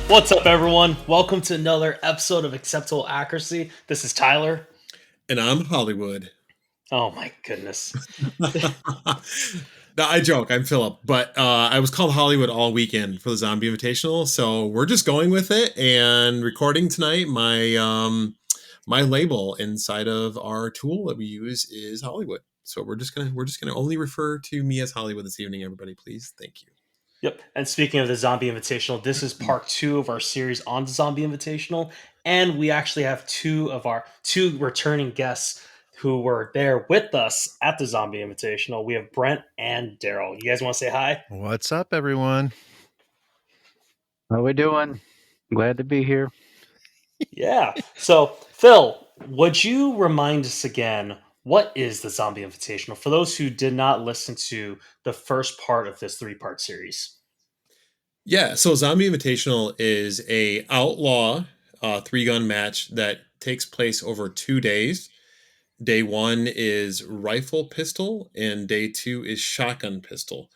What's up, everyone? Welcome to another episode of Acceptable Accuracy. This is Tyler. And I'm Hollywood. Oh my goodness. No, I joke. I'm Philip. But I was called Hollywood all weekend for the Zombie Invitational. So we're just going with it and recording tonight. My label inside of our tool that we use is Hollywood. So we're just gonna only refer to me as Hollywood this evening, everybody. Please. Thank you. Yep. And speaking of the Zombie Invitational, this is part 2 of our series on the Zombie Invitational. And we actually have two returning guests who were there with us at the Zombie Invitational. We have Brent and Deryl. You guys want to say hi? What's up, everyone? How we doing? Glad to be here. Yeah. So, Phil, would you remind us again, what is the Zombie Invitational for those who did not listen to the first part of this 3-part series? Yeah, so Zombie Invitational is a outlaw 3-gun match that takes place over 2 days. Day 1 is rifle pistol, and day 2 is shotgun pistol.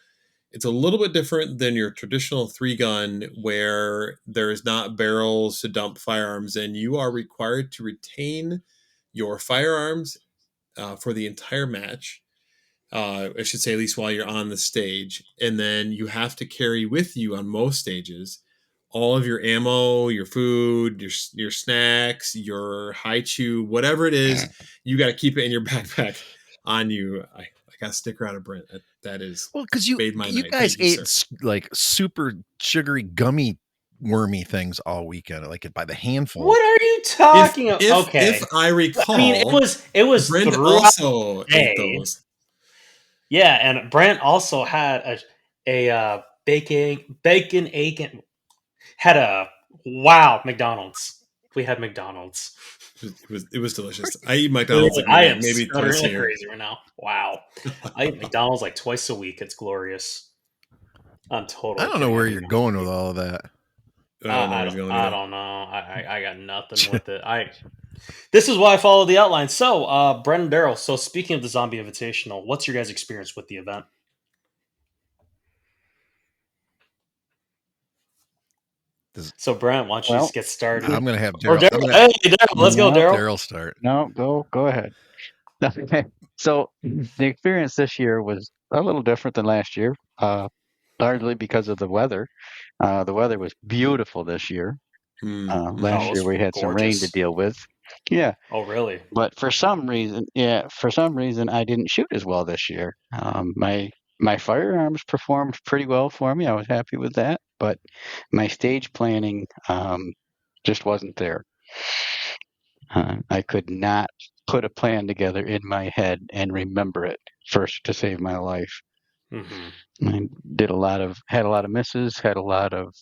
It's a little bit different than your traditional 3-gun where there's not barrels to dump firearms, and you are required to retain your firearms for the entire match. I should say at least while you're on the stage. And then you have to carry with you on most stages all of your ammo, your food, your snacks, your high chew, whatever it is, you got to keep it in your backpack on you. I got a sticker out of Brent. That is because you guys ate like super sugary gummy wormy things all weekend, like by the handful. What are you talking about? Okay, if I recall, I mean it was Brent also ate those. Yeah, and Brent also had a bacon egg. Had a McDonald's. We had McDonald's. It was delicious. I eat McDonald's maybe twice a year. Crazy right now. Wow, I eat McDonald's like twice a week. It's glorious. I'm totally. I don't know where you're going with all of that. I don't know. I got nothing with it. This is why I follow the outline. So, Brent and Deryl. So, speaking of the Zombie Invitational, what's your guys' experience with the event? So, Brent, why don't you just get started? I'm going to have Deryl. Hey, Deryl, let's go, Deryl. Deryl start. No, go ahead. So, the experience this year was a little different than last year, largely because of the weather. The weather was beautiful this year. Last year we had some rain to deal with. Yeah. Oh, really? But for some reason, I didn't shoot as well this year. My firearms performed pretty well for me. I was happy with that, but my stage planning just wasn't there. I could not put a plan together in my head and remember it first to save my life. Mm-hmm. I had a lot of misses, had a lot of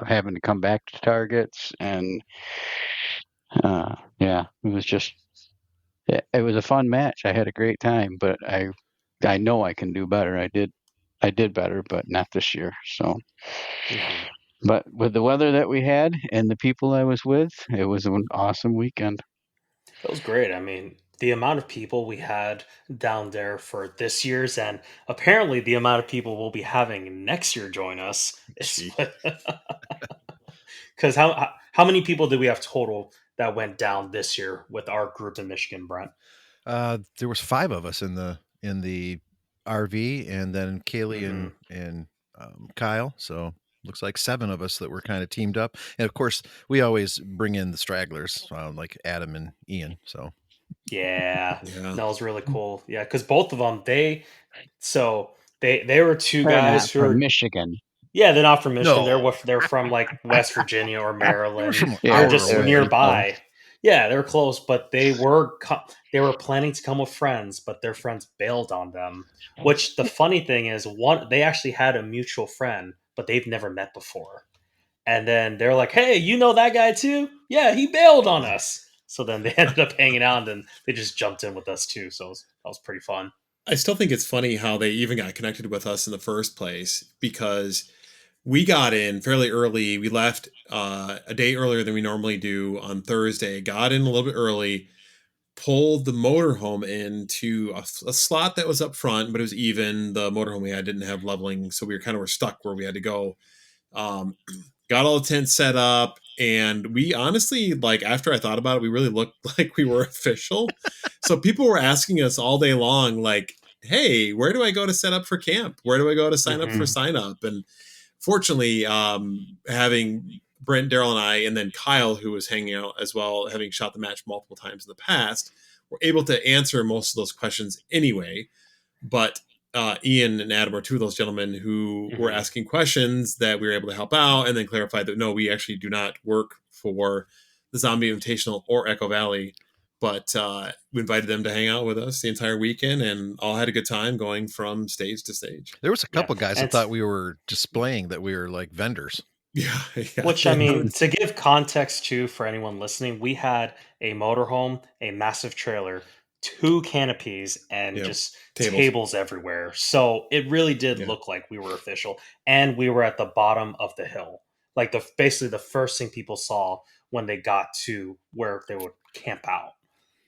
having to come back to targets, and it was a fun match. I had a great time, but I know I can do better. I did better, but not this year. So, but with the weather that we had and the people I was with, it was an awesome weekend. It was great. I mean, the amount of people we had down there for this year's, and apparently the amount of people we'll be having next year join us. Because how many people did we have total that went down this year with our group in Michigan, Brent? There was 5 of us in the RV, and then Kaylee and Kyle. So looks like 7 of us that were kind of teamed up. And of course, we always bring in the stragglers, like Adam and Ian. So yeah, that was really cool. Yeah, because both of them, they were 2 guys who are from Michigan. Yeah, they're not from Michigan. No. They're from like West Virginia or Maryland. They're just nearby. Yeah, they're close, but they were planning to come with friends, but their friends bailed on them. Which the funny thing is, they actually had a mutual friend, but they've never met before. And then they're like, "Hey, you know that guy too? Yeah, he bailed on us." So then they ended up hanging out, and then they just jumped in with us too. So that was pretty fun. I still think it's funny how they even got connected with us in the first place, because we got in fairly early. We left a day earlier than we normally do on Thursday, got in a little bit early, pulled the motorhome into a slot that was up front, but it was even. The motorhome we had didn't have leveling, so we were stuck where we had to go. Got all the tents set up, and we honestly, like, after I thought about it, we really looked like we were official. So people were asking us all day long, like, hey, where do I go to set up for camp? Where do I go to sign up for sign up? And fortunately, having Brent, Deryl, and I, and then Kyle, who was hanging out as well, having shot the match multiple times in the past, were able to answer most of those questions anyway. But Ian and Adam are two of those gentlemen who were asking questions that we were able to help out, and then clarify that no, we actually do not work for the Zombie Invitational or Echo Valley. But we invited them to hang out with us the entire weekend, and all had a good time going from stage to stage. There was a couple guys that thought we were displaying that we were like vendors. Yeah. Which, I mean, to give context too for anyone listening, we had a motorhome, a massive trailer, 2 canopies, and just tables everywhere. So it really did look like we were official, and we were at the bottom of the hill, like basically the first thing people saw when they got to where they would camp out.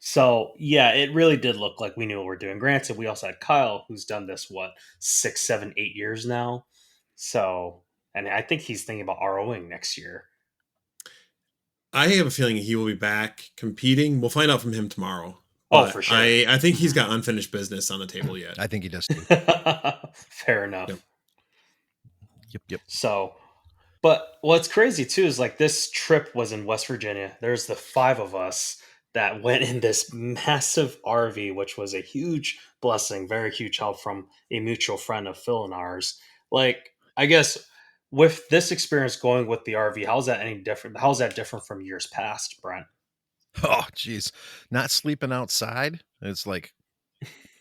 So yeah, it really did look like we knew what we were doing. Granted, we also had Kyle, who's done this 6, 7, 8 years now. So, and I think he's thinking about ROing next year. I have a feeling he will be back competing. We'll find out from him tomorrow. But for sure. I think he's got unfinished business on the table yet. I think he does too. Fair enough. Yep. So, but what's crazy too is like this trip was in West Virginia. There's the 5 of us that went in this massive RV, which was a huge blessing, very huge help from a mutual friend of Phil and ours. Like, I guess with this experience going with the RV, how's that any different? How's that different from years past, Brent? Oh, geez. Not sleeping outside. It's like,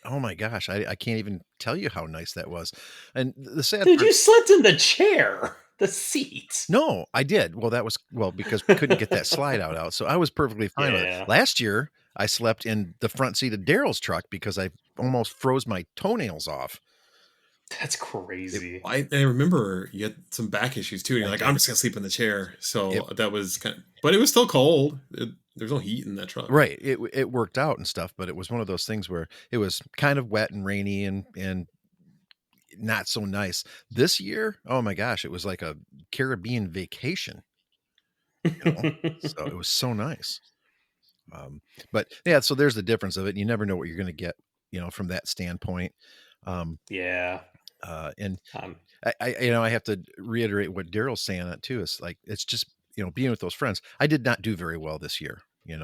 oh my gosh, I can't even tell you how nice that was. And the sad Dude, you slept in the chair, the seat. No, I did. Well, that was because we couldn't get that slide out. So I was perfectly fine with it. Last year, I slept in the front seat of Daryl's truck because I almost froze my toenails off. That's crazy. I remember you had some back issues too. And you're like, I'm just gonna sleep in the chair. So that was but it was still cold. There's no heat in that truck. Right. It worked out and stuff, but it was one of those things where it was kind of wet and rainy and not so nice. This year, oh my gosh, it was like a Caribbean vacation. So it was so nice. But yeah, so there's the difference of it. You never know what you're going to get, from that standpoint. And I have to reiterate what Daryl's saying that too. It's like, it's just, being with those friends. I did not do very well this year, I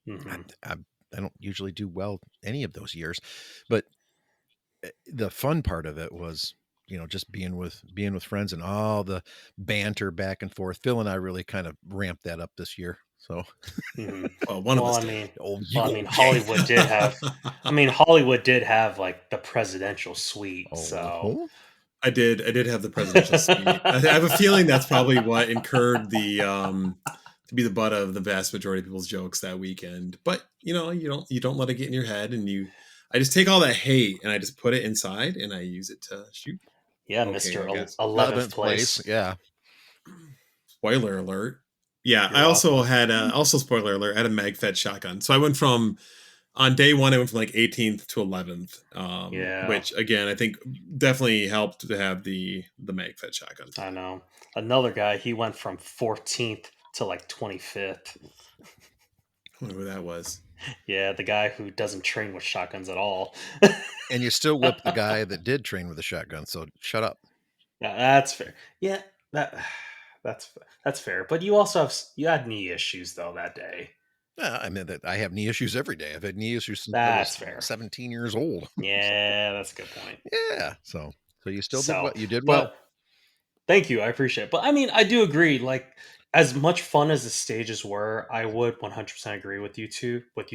don't usually do well any of those years, but the fun part of it was, just being with friends and all the banter back and forth. Phil and I really kind of ramped that up this year. So, Hollywood did have. Hollywood did have like the presidential suite. So I did have the presidential suite. I have a feeling that's probably what incurred the to be the butt of the vast majority of people's jokes that weekend. But you don't let it get in your head, and I just take all that hate and I just put it inside and I use it to shoot. Yeah, Mr. 11th place. Yeah. Spoiler alert. Yeah, I also had spoiler alert, I had a mag-fed shotgun. So I went from on day 1, I went from like 18th to 11th. Which again, I think definitely helped to have the mag-fed shotgun. I know. Another guy, he went from 14th to like 25th. I wonder who that was. Yeah, the guy who doesn't train with shotguns at all. And you still whipped the guy that did train with a shotgun, so shut up. Yeah, that's fair. Yeah, that's fair. But you also had knee issues though that day. I mean, that I have knee issues every day. I've had knee issues since I was 17 years old. Yeah, that's a good point. Yeah, so you still did what you did well. Thank you, I appreciate it. But I mean, I do agree. Like, as much fun as the stages were, I would 100% agree with you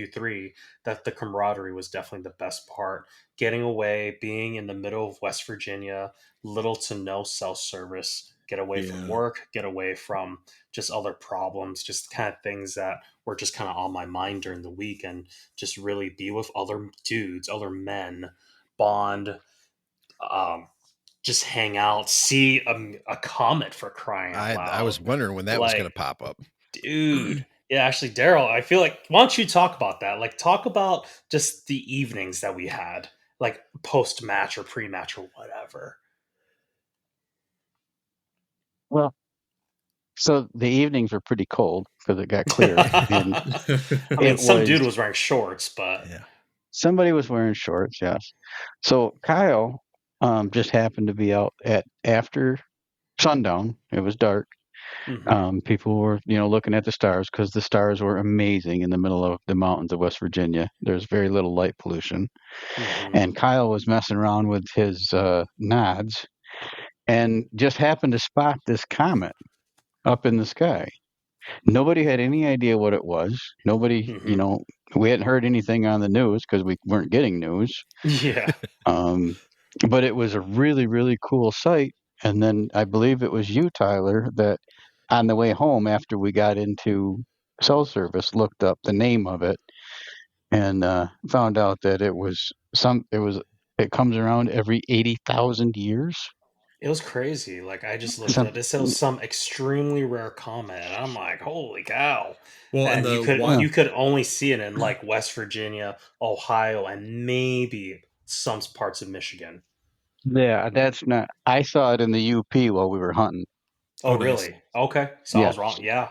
three, that the camaraderie was definitely the best part. Getting away, being in the middle of West Virginia, little to no cell service, get away from Yeah. work, get away from just other problems, just kind of things that were just kind of on my mind during the week, and just really be with other dudes, other men, bond, um, just hang out, see a comet, for crying out I was loud. wondering when that was going to Like, pop up. dude. Yeah, actually, Daryl, I feel like, why don't you talk about that? Like, talk about just the evenings that we had, like post match or pre match or whatever. Well, so the evenings were pretty cold because it got clear, and I mean, it some was dude was wearing shorts, but Yeah. somebody was wearing shorts. Yes. So Kyle just happened to be out at after sundown. It was dark. hmm People were, looking at the stars because the stars were amazing in the middle of the mountains of West Virginia. There's very little light pollution. hmm And Kyle was messing around with his nods and just happened to spot this comet up in the sky. Nobody had any idea what it was. Nobody, hmm we hadn't heard anything on the news because we weren't getting news. Yeah, Um, but it was a really, really cool sight. And then I believe it was you, Tyler, that on the way home after we got into cell service, looked up the name of it and found out that it comes around every 80,000 years. it was crazy. Like, I just looked it Some, up. It said some extremely rare comment, and I'm like, holy cow! Well, and And the yeah, you could only see it in like West Virginia, Ohio, and maybe some parts of Michigan. yeah, that's not. I saw it in the UP while we were hunting. Oh, oh, nice. really? Okay, so I Yeah. was wrong. Yeah,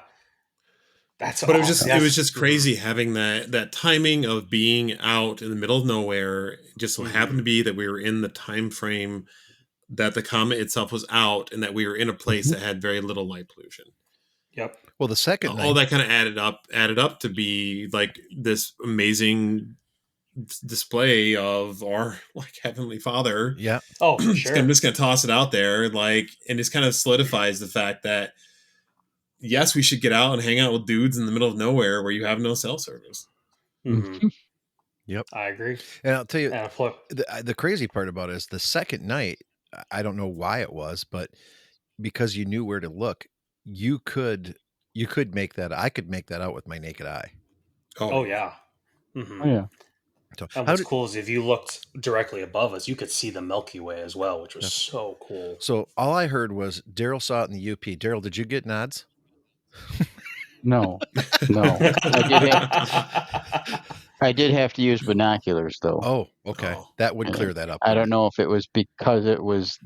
that's But awesome. it was That's just crazy having that timing of being out in the middle of nowhere. It just so happened to be that we were in the time frame that the comet itself was out, and that we were in a place Mhm. that had very little light pollution. Yep. Well, the second All night, that kind of added up to be like this amazing display of our like Heavenly Father. yeah. Oh, for I'm sure. just gonna toss it out there, like, and just kind of solidifies the fact that yes, we should get out and hang out with dudes in the middle of nowhere where you have no cell service. hmm Yep. I agree. And I'll tell you, And plus, the crazy part about it is the second night, I don't know why it was, but because you knew where to look, you could make that. I could make that out with my naked eye. Oh oh yeah. yeah. hmm Oh yeah. So And how what's did cool is if you looked directly above us, you could see the Milky Way as well, which was Definitely. so cool. So all I heard was Daryl saw it in the UP. Daryl, did you get nods? No, no. I did have to use binoculars though. Oh, okay. Oh. That would And clear that up. I then. don't know if it was because it was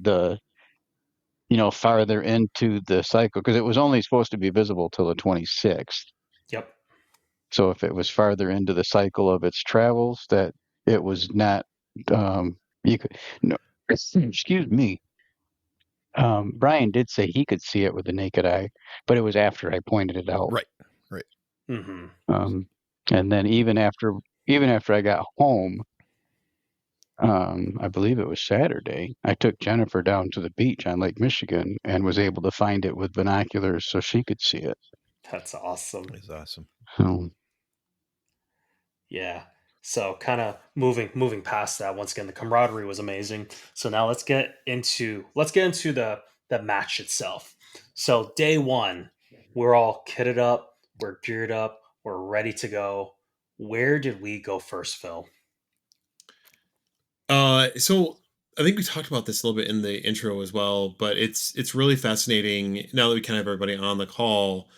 farther into the cycle because it was only supposed to be visible till the 26th. Yep. So if it was farther into the cycle of its travels, that it was not, you could, no, excuse me. Brian did say he could see it with the naked eye, but it was after I pointed it out. Right. Right. hmm Um, and then even after I got home, I believe it was Saturday, I took Jennifer down to the beach on Lake Michigan and was able to find it with binoculars so she could see it. That's awesome. It's awesome. So, Yeah. So kind of moving past that. Once again, the camaraderie was amazing. So now let's get into the match itself. So day one, we're all kitted up, we're geared up, we're ready to go. Where did we go first, Phil? So I think we talked about this a little bit in the intro as well, but it's really fascinating now that we kind of have everybody on the call.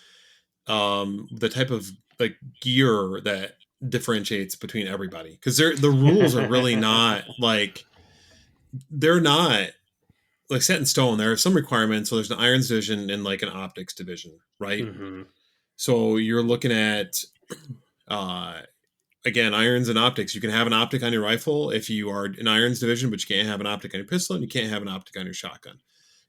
The type of like gear that differentiates between everybody, because the rules are really not like they're not like set in stone. There are some requirements. So there's an irons division and like an optics division, right? hmm So you're looking at uh again, irons and optics. You can have an optic on your rifle if you are in irons division, but you can't have an optic on your pistol, and you can't have an optic on your shotgun.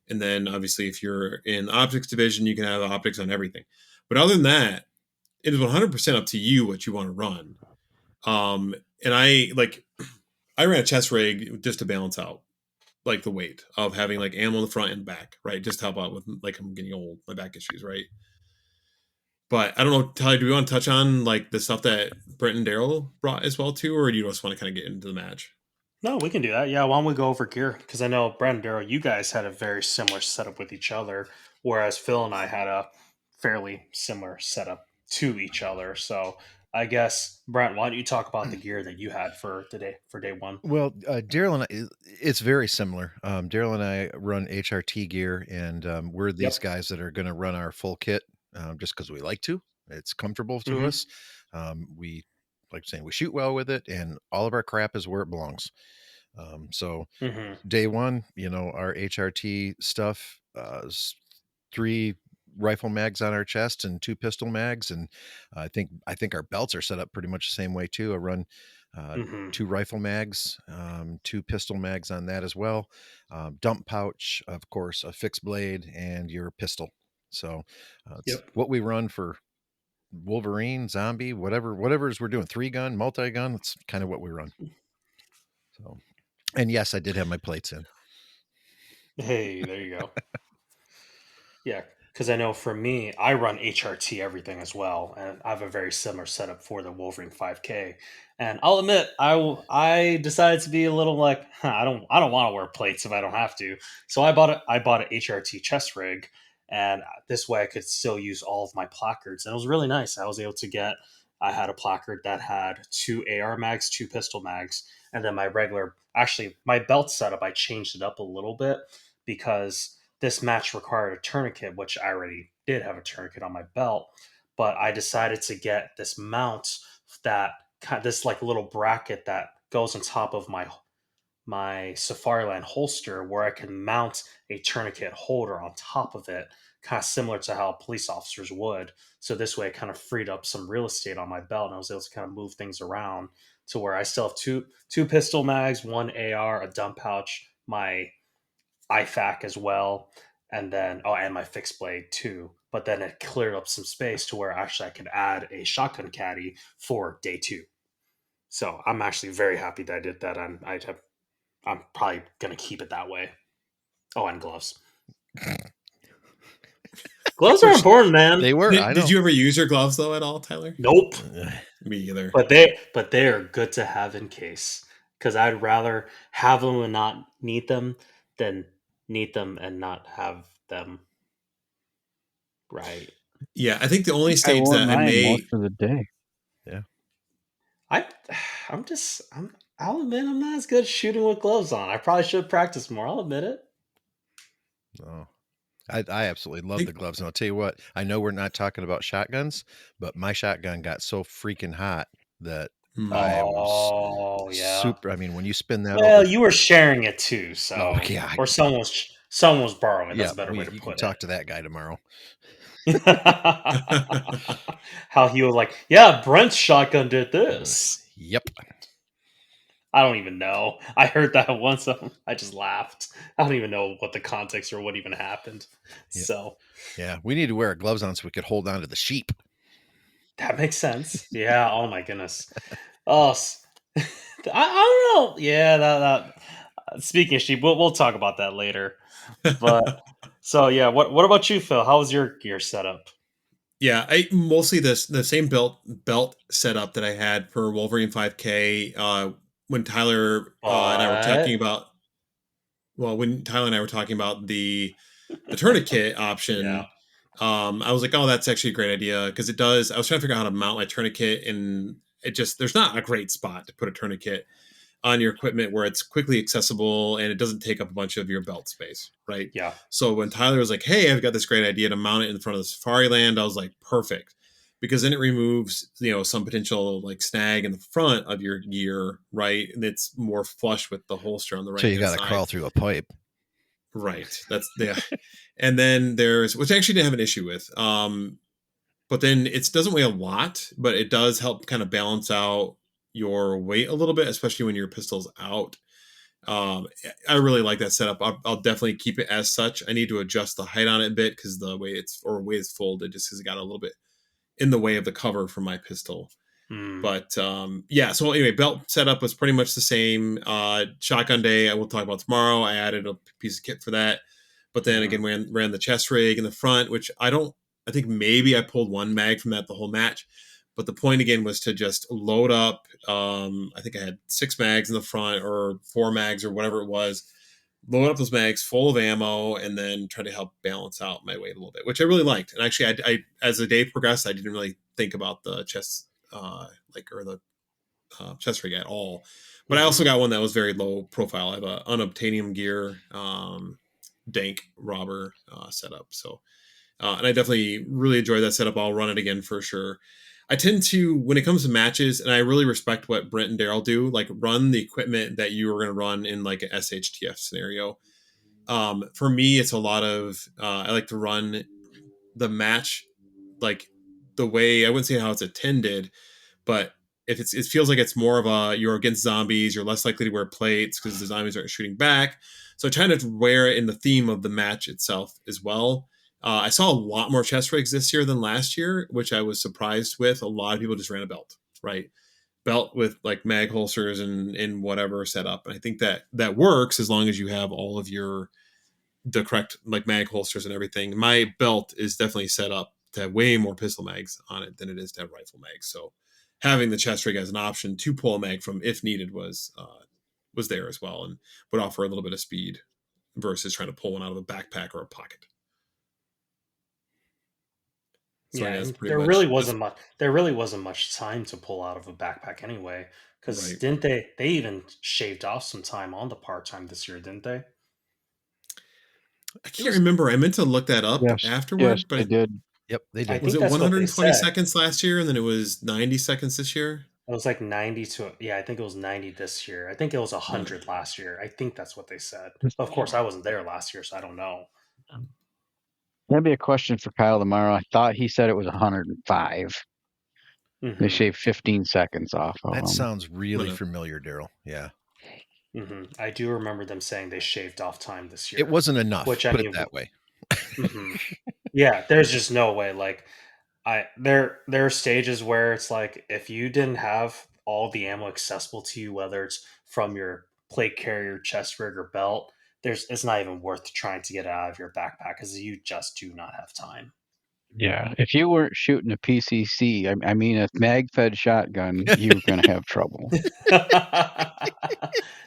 And then obviously, if you're in the optics division, you can have optics on everything. But other than that, it is 100% up to you what you want to run. And I ran a chest rig just to balance out like the weight of having like ammo in the front and back, right? Just to help out with like I'm getting old, my back issues, right? But I don't know, Tyler, do we want to touch on like the stuff that Brent and Deryl brought as well too, or do you just want to kind of get into the match? No, we can do that. Yeah, why don't we go over gear? Because I know Brent and Daryl, you guys had a very similar setup with each other, whereas Phil and I had a fairly similar setup to each other. So I guess Brent, why don't you talk about the gear that you had for today for day one? Well, Daryl and I, it's very similar. Daryl and I run HRT gear, and we're these guys that are going to run our full kit just because we like to. It's comfortable to us. We like saying we shoot well with it, and all of our crap is where it belongs. So day one, our HRT stuff is 3 rifle mags on our chest and 2 pistol mags, and I think our belts are set up pretty much the same way too. I run 2 rifle mags, 2 pistol mags on that as well. Dump pouch, of course, a fixed blade, and your pistol. So it's what we run for Wolverine, Zombie, whatever is we're doing. 3-gun, multi-gun. It's kind of what we run. So, and yes, I did have my plates in. Hey, there you go. Yeah, because I know for me, I run HRT everything as well, and I have a very similar setup for the Wolverine 5K. And I'll admit, I decided to be a little like, I don't want to wear plates if I don't have to. So I bought an HRT chest rig, and this way I could still use all of my placards, and it was really nice. I had a placard that had 2 AR mags, 2 pistol mags, and then my belt setup, I changed it up a little bit because this match required a tourniquet, which I already did have a tourniquet on my belt, but I decided to get this mount this like little bracket that goes on top of my Safariland holster where I can mount a tourniquet holder on top of it, kind of similar to how police officers would. So this way, it kind of freed up some real estate on my belt, and I was able to kind of move things around to where I still have two pistol mags, 1 AR, a dump pouch, my IFAC as well, and then and my fixed blade too. But then it cleared up some space to where actually I could add a shotgun caddy for day 2. So I'm actually very happy that I did that, and I'm probably gonna keep it that way. Oh, and gloves. Gloves are important, man. They were. Did you ever use your gloves though at all, Tyler? Nope. Me either. But they are good to have in case, because I'd rather have them and not need them than need them and not have them. Right. Yeah, I think the only stage that I may most of the day. Yeah. I'll admit I'm not as good at shooting with gloves on. I probably should practice more. I'll admit it. Oh, I absolutely love the gloves. And I'll tell you what, I know we're not talking about shotguns, but my shotgun got so freaking hot that I was super. I mean, when you spin that over, you were sharing it too, so yeah, or someone was borrowing it. That's a better way to put it. You can talk to that guy tomorrow. How he was like, yeah, Brent's shotgun did this. Yep. I don't even know. I heard that once. I just laughed. I don't even know what the context or what even happened. Yeah. So, yeah, we need to wear our gloves on so we could hold on to the sheep. That makes sense. Yeah. Oh my goodness. Oh, I don't know. Yeah. That. Speaking of sheep, we'll talk about that later. But so yeah, what about you, Phil? How was your gear setup? Yeah, I mostly the same belt setup that I had for Wolverine 5K. When Tyler and I were talking about, when Tyler and I were talking about the tourniquet option, I was like, oh, that's actually a great idea because it does. I was trying to figure out how to mount my tourniquet, and there's not a great spot to put a tourniquet on your equipment where it's quickly accessible and it doesn't take up a bunch of your belt space, right? Yeah. So when Tyler was like, hey, I've got this great idea to mount it in front of the Safariland, I was like, perfect. Because then it removes, some potential like snag in the front of your gear, right? And it's more flush with the holster on the right. So you got to crawl through a pipe. Right. That's and then which I actually didn't have an issue with. But then it doesn't weigh a lot, but it does help kind of balance out your weight a little bit, especially when your pistol's out. I really like that setup. I'll definitely keep it as such. I need to adjust the height on it a bit because the way it's folded just has got a little bit in the way of the cover for my pistol. But yeah, so anyway, belt setup was pretty much the same. Shotgun day, I will talk about tomorrow. I added a piece of kit for that. But then again, ran the chest rig in the front, which I don't I think maybe I pulled one mag from that the whole match. But the point again was to just load up. I think I had 6 mags in the front or 4 mags or whatever it was. Load up those mags full of ammo and then try to help balance out my weight a little bit, which I really liked. And actually, I as the day progressed, I didn't really think about the chest chest rig at all. But I also got one that was very low profile. I have a unobtainium gear dank robber setup. So, and I definitely really enjoy that setup. I'll run it again for sure. I tend to, when it comes to matches, and I really respect what Brent and Deryl do, like run the equipment that you are going to run in like an SHTF scenario. For me, it's a lot of, I like to run the match like the way, I wouldn't say how it's attended, but if it feels like it's more of a, you're against zombies, you're less likely to wear plates because the zombies aren't shooting back. So trying to wear it in the theme of the match itself as well. I saw a lot more chest rigs this year than last year, which I was surprised with. A lot of people just ran a belt, right? Belt with like mag holsters and whatever set up. And I think that works as long as you have all of the correct like mag holsters and everything. My belt is definitely set up to have way more pistol mags on it than it is to have rifle mags. So having the chest rig as an option to pull a mag from if needed was there as well, and would offer a little bit of speed versus trying to pull one out of a backpack or a pocket. So yeah, there really wasn't much time to pull out of a backpack anyway. Because Right. didn't they even shaved off some time on the part-time this year, didn't they? I can't remember. I meant to look that up afterward, Yes, but they did. Yep, they did. Was it 120 seconds last year, and then it was 90 seconds this year? It was like 90 to, yeah, I think it was 90 this year. I think it was 100 last year. I think that's what they said. But of course, I wasn't there last year, so I don't know. That'd be a question for Kyle tomorrow. I thought he said it was 105. They shaved 15 seconds off of That them. sounds really familiar, Deryl. Yeah. I do remember them saying they shaved off time this year. It wasn't enough, which put it that way. Yeah, there's just no way. Like, there are stages where it's like if you didn't have all the ammo accessible to you, whether it's from your plate carrier, chest rig, or belt, it's not even worth trying to get it out of your backpack because you just do not have time. Yeah, if you weren't shooting a PCC, I mean a mag-fed shotgun, you're gonna have trouble.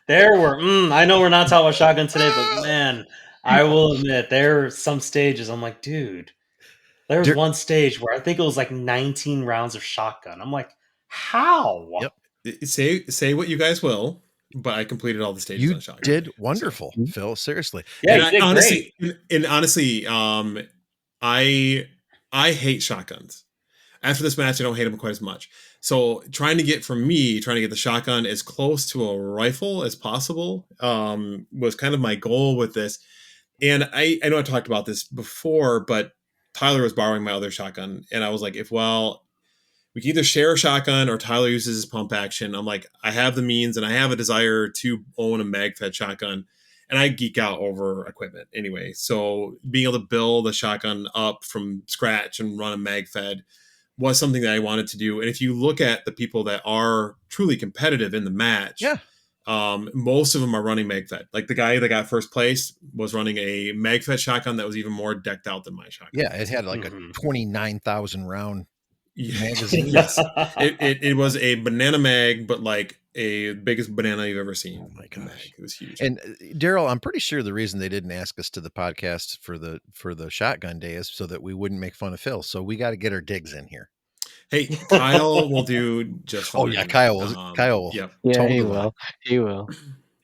I know we're not talking about shotgun today, but man, I will admit there are some stages I'm like, dude. There was one stage where I think it was like 19 rounds of shotgun. I'm like, how? Yep. Say what you guys will, but I completed all the stages on shotgun. You did wonderful, Phil. Seriously. Yeah, you did honestly, I hate shotguns. After this match, I don't hate them quite as much. So trying to get the shotgun as close to a rifle as possible was kind of my goal with this. And I know I talked about this before, but Tyler was borrowing my other shotgun. And I was like, we can either share a shotgun or Tyler uses his pump action. I'm like, I have the means and I have a desire to own a mag-fed shotgun. And I geek out over equipment anyway. So being able to build a shotgun up from scratch and run a mag-fed was something that I wanted to do. And if you look at the people that are truly competitive in the match, most of them are running mag-fed. Like the guy that got first place was running a mag-fed shotgun that was even more decked out than my shotgun. Yeah, it had like a 29,000 round magazine. Yes, it was a banana mag, but like a biggest banana you've ever seen. Oh my gosh, it was huge. And Deryl, I'm pretty sure the reason they didn't ask us to the podcast for the shotgun day is so that we wouldn't make fun of Phil. So we got to get our digs in here. Hey, Kyle will do just fine. Oh yeah, Kyle will. Yep. Yeah, he will.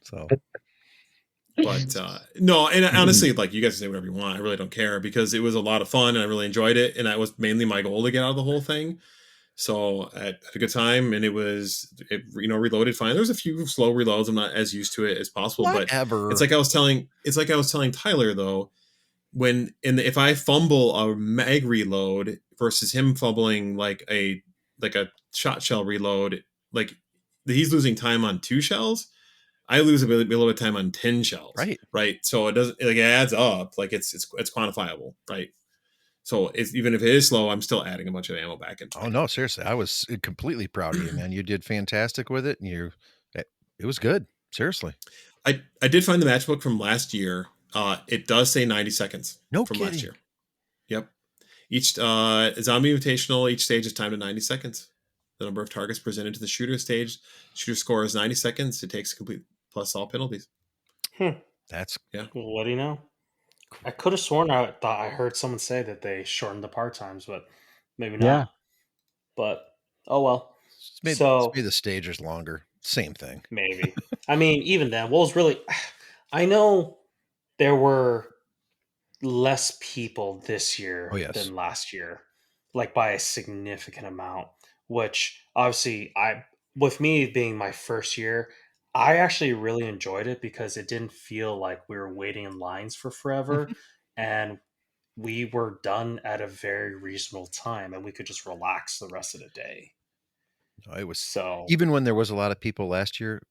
So. But no, and honestly, like you guys can say whatever you want. I really don't care because it was a lot of fun and I really enjoyed it, and that was mainly my goal to get out of the whole thing. So I had a good time, and it reloaded fine. There was a few slow reloads. I'm not as used to it as possible, but it's like I was telling Tyler though, if I fumble a mag reload versus him fumbling like a shot shell reload, like he's losing time on 2 shells. I lose a little bit of time on 10 shells. Right. So it doesn't, like, it adds up. Like it's quantifiable. Right. So even if it is slow, I'm still adding a bunch of ammo back in. Oh no, seriously. I was completely proud of you, man. You did fantastic with it. And it was good. Seriously. I did find the matchbook from last year. It does say 90 seconds from last year. Yep. Each Zombie Invitational, each stage is timed to 90 seconds. The number of targets presented to the shooter stage. Shooter score is 90 seconds. It takes complete plus all penalties. That's Well, what do you know? I could have sworn I thought I heard someone say that they shortened the part times, but maybe not. Yeah. But oh well. it's So made the stages longer. Same thing. maybe. I mean, even then, what was really? I know there were less people this year Oh, yes. than last year, like by a significant amount. Which obviously, with me being my first year, I actually really enjoyed it because it didn't feel like we were waiting in lines for forever, and we were done at a very reasonable time, and we could just relax the rest of the day. It was So even when there was a lot of people last year,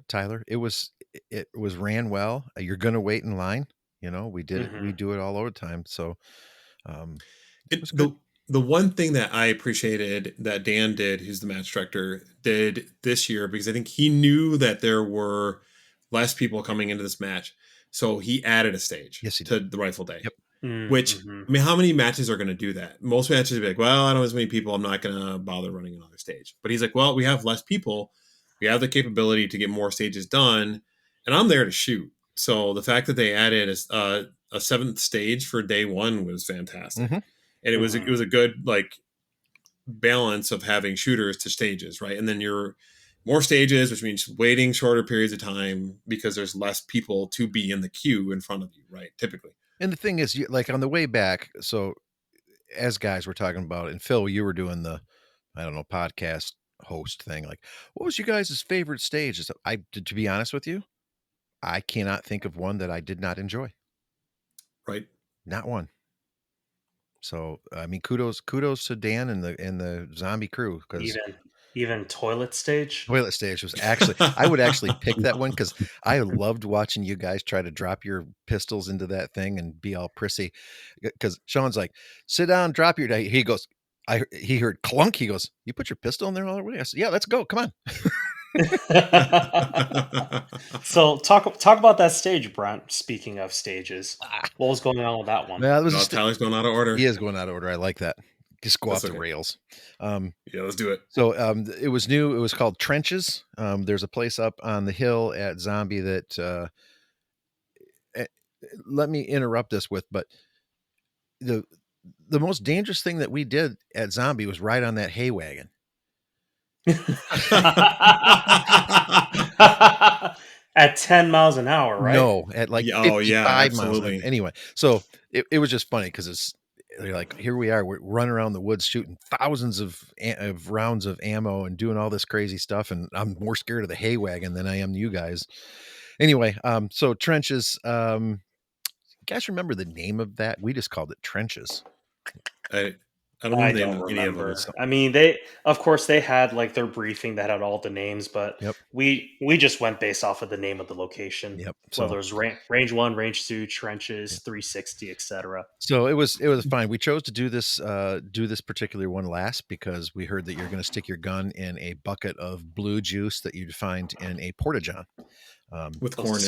Tyler. It was ran well. You're going to wait in line. We did it. We do it all over the time. So it was good. The one thing that I appreciated that Dan did, who's the match director, did this year, because I think he knew that there were less people coming into this match, so he added a stage to the Rifle Day. Yep. Which, I mean, how many matches are going to do that? Most matches would be like, well, I don't have as many people, I'm not going to bother running another stage. But he's like, well, we have less people. We have the capability to get more stages done, and I'm there to shoot. So the fact that they added a seventh stage for day one was fantastic. And it was a good balance of having shooters to stages, right? And then you're more stages, which means waiting shorter periods of time because there's less people to be in the queue in front of you, right? Typically. And the thing is, on the way back, so as guys were talking about, and Phil, you were doing the, I don't know, podcast host thing. Like, what was you guys' favorite stage? To be honest with you, I cannot think of one that I did not enjoy. Right. Not one. So, I mean, kudos to Dan and the zombie crew, because even toilet stage was actually, I would actually pick that one because I loved watching you guys try to drop your pistols into that thing and be all prissy. Because Sean's like, sit down, drop your. He goes, he heard clunk. He goes, you put your pistol in there already? I said, yeah, let's go. Come on. So talk about that stage, Brent. Speaking of stages, what was going on with that one? Well, Tyler's going out of order. He is going out of order. I like that. Just go off the rails. Yeah, let's do it. So it was new. It was called Trenches. There's a place up on the hill at Zombie that let me interrupt this with, but the most dangerous thing that we did at Zombie was ride on that hay wagon. At 10 miles an hour, right? No, at like 55 miles an hour. Anyway, so it was just funny because they're like, here we are, we're running around the woods shooting thousands of rounds of ammo and doing all this crazy stuff, and I'm more scared of the hay wagon than I am you guys. Anyway, so Trenches, you guys remember the name of that? We just called it Trenches. I don't remember. I mean, they had their briefing that had all the names, but we just went based off of the name of the location. Yep. So there was range 1, range 2, trenches, 360, etc. So it was fine. We chose to do this particular one last because we heard that you're going to stick your gun in a bucket of blue juice that you'd find in a porta-john. With corn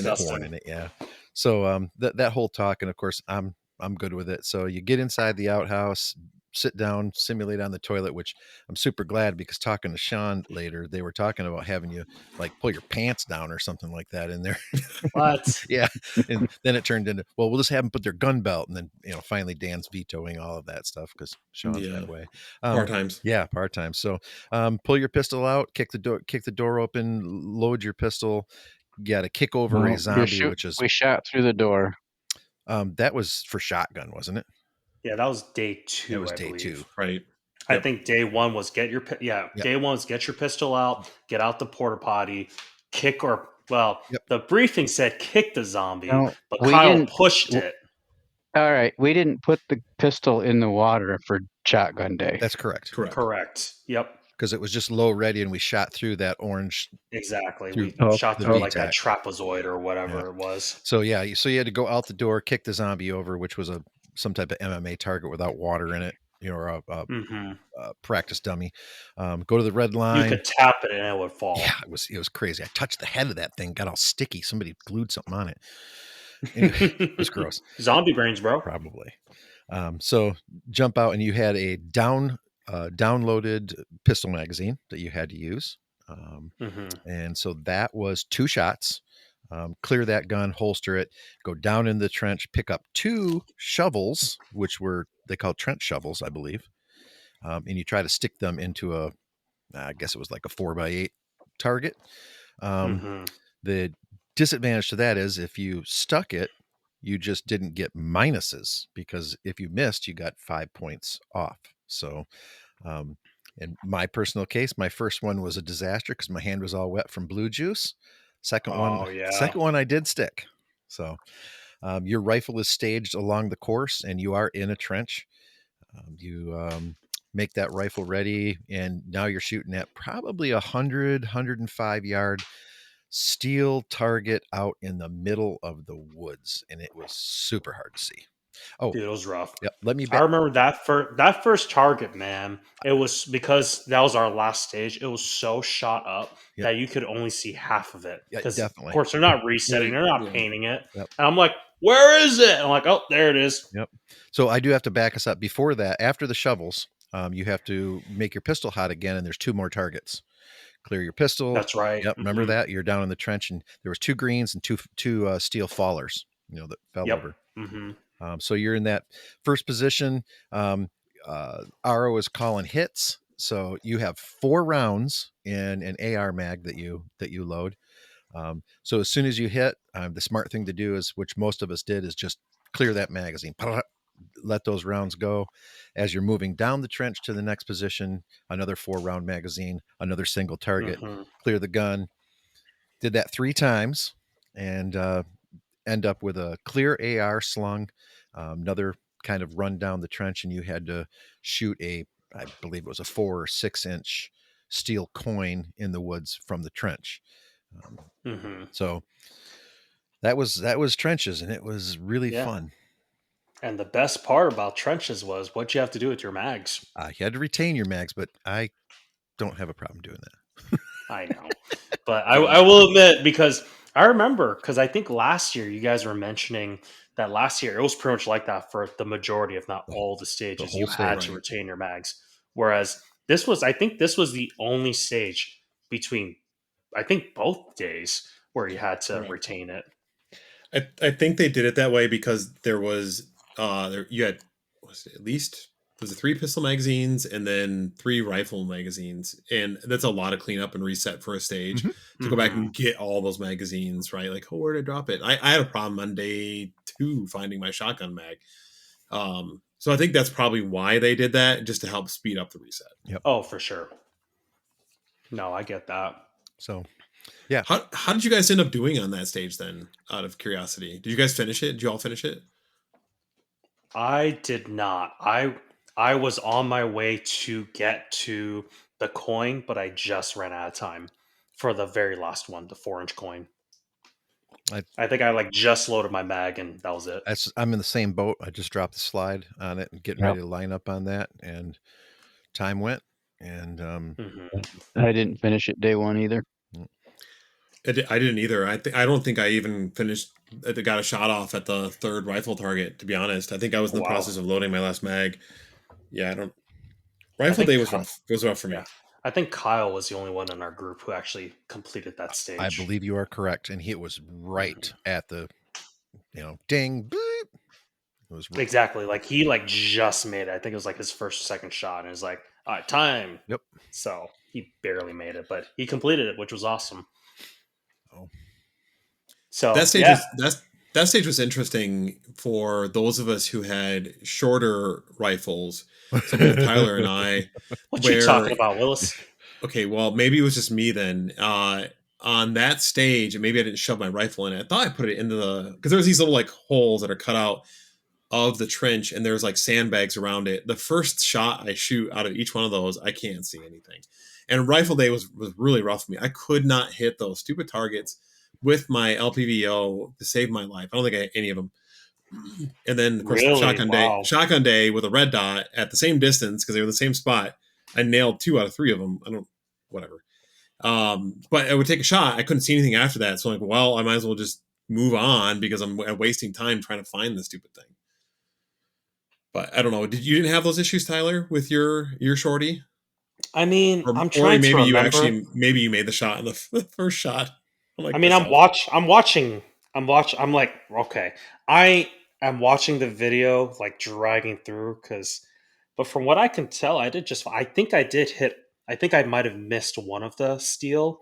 in it. Yeah. So that whole talk, and of course I'm good with it. So you get inside the outhouse, sit down, simulate on the toilet, which I'm super glad because talking to Sean later, they were talking about having you pull your pants down or something like that in there. What? Yeah. And then it turned into, well, we'll just have them put their gun belt. And then, finally Dan's vetoing all of that stuff because Sean's that way. Part times. Yeah. Part times. So pull your pistol out, kick the door open, load your pistol. You got to kick over a zombie, we shot through the door. That was for shotgun, wasn't it? Yeah, that was day 2. It was day 2, right? I think day 1 was get your day 1 was get your pistol out, get out the porta potty, kick the briefing said kick the zombie, but Kyle pushed it. All right, we didn't put the pistol in the water for shotgun day. That's correct. Yep. Because it was just low ready, and we shot through that orange. Exactly, we shot through like that trapezoid or whatever it was. So you had to go out the door, kick the zombie over, which was some type of MMA target without water in it, or a practice dummy. Go to the red line. You could tap it and it would fall. Yeah, it was crazy. I touched the head of that thing, got all sticky. Somebody glued something on it. Anyway, it was gross. Zombie brains, bro. Probably. So jump out, and you had a downloaded pistol magazine that you had to use. And so that was 2 shots. Clear that gun, holster it, go down in the trench, pick up 2 shovels, which they called trench shovels, I believe. And you try to stick them into I guess it was like a 4x8 target. The disadvantage to that is if you stuck it, you just didn't get minuses, because if you missed, you got 5 points off. So, in my personal case, my first one was a disaster because my hand was all wet from blue juice. Second one I did stick. So, your rifle is staged along the course, and you are in a trench. You make that rifle ready, and now you're shooting at probably 105 yard steel target out in the middle of the woods, and it was super hard to see. Oh, dude, it was rough. Yep. Let me I remember that first target, man. It was because that was our last stage. It was so shot up that you could only see half of it. Because of course they're not resetting, they're not painting it. Yep. And I'm like, where is it? I'm like, oh, there it is. Yep. So I do have to back us up. Before that, after the shovels, you have to make your pistol hot again, and there's 2 more targets. Clear your pistol. That's right. Yep. Remember that? You're down in the trench, and there was 2 greens and two steel fallers, that fell over. So you're in that first position. Aro is calling hits. So you have 4 rounds in an AR mag that you load. So as soon as you hit, the smart thing to do is, which most of us did, is just clear that magazine. Let those rounds go. As you're moving down the trench to the next position, another 4 round magazine, another single target, clear the gun. Did that 3 times, and end up with a clear AR slung, another kind of run down the trench, and you had to shoot I believe it was a 4 or 6 inch steel coin in the woods from the trench. So that was trenches, and it was really fun. And the best part about trenches was what you have to do with your mags. You had to retain your mags, but I don't have a problem doing that. I know. But I will admit, because I remember, because I think last year you guys were mentioning that last year it was pretty much like that for the majority, if not all the stages. You had to retain your mags. Whereas I think this was the only stage between, I think, both days where you had to retain it. I think they did it that way because there was you had at least was it 3 pistol magazines and then 3 rifle magazines, and that's a lot of cleanup and reset for a stage to go back and get all those magazines, right? Like, oh, where did I drop it? I had a problem on day 2 finding my shotgun mag. So I think that's probably why they did that, just to help speed up the reset. Yep. Oh, for sure. No, I get that. So, yeah. How did you guys end up doing on that stage then, out of curiosity? Did you guys finish it? Did you all finish it? I did not. I was on my way to get to the coin, but I just ran out of time for the very last one, the 4-inch coin. I think I just loaded my mag, and that was it. I'm in the same boat. I just dropped the slide on it and getting ready to line up on that, and time went, and I didn't finish it day 1 either. I didn't either. I don't think I even finished. Got a shot off at the 3rd rifle target. To be honest, I think I was in the process of loading my last mag. Yeah, I don't. Rifle day was rough. It was rough for me. I think Kyle was the only one in our group who actually completed that stage. I believe you are correct, and it was right at the, ding, bleep. It was right. Exactly. He just made it. I think it was his first or second shot, and it was all right, time. Yep. So he barely made it, but he completed it, which was awesome. Oh. So that stage was interesting for those of us who had shorter rifles. So both Tyler and I. What you talking about, Willis? Okay, well, maybe it was just me then. On that stage, and maybe I didn't shove my rifle in it. I thought I put it into because there's these little holes that are cut out of the trench, and there's sandbags around it. The first shot I shoot out of each one of those, I can't see anything. And rifle day was really rough for me. I could not hit those stupid targets with my LPVO to save my life. I don't think I had any of them. And then, of course, shotgun day with a red dot at the same distance because they were in the same spot. I nailed 2 out of 3 of them. Whatever. But I would take a shot. I couldn't see anything after that. So I might as well just move on because I'm wasting time trying to find this stupid thing. But I don't know. You didn't have those issues, Tyler, with your shorty? I mean, Or I'm trying to remember. Maybe you made the shot in the first shot. I mean, I'm watching. I'm like, okay, I am watching the video, like dragging through, but from what I can tell, I did just. I think I did hit. I think I might have missed one of the steel,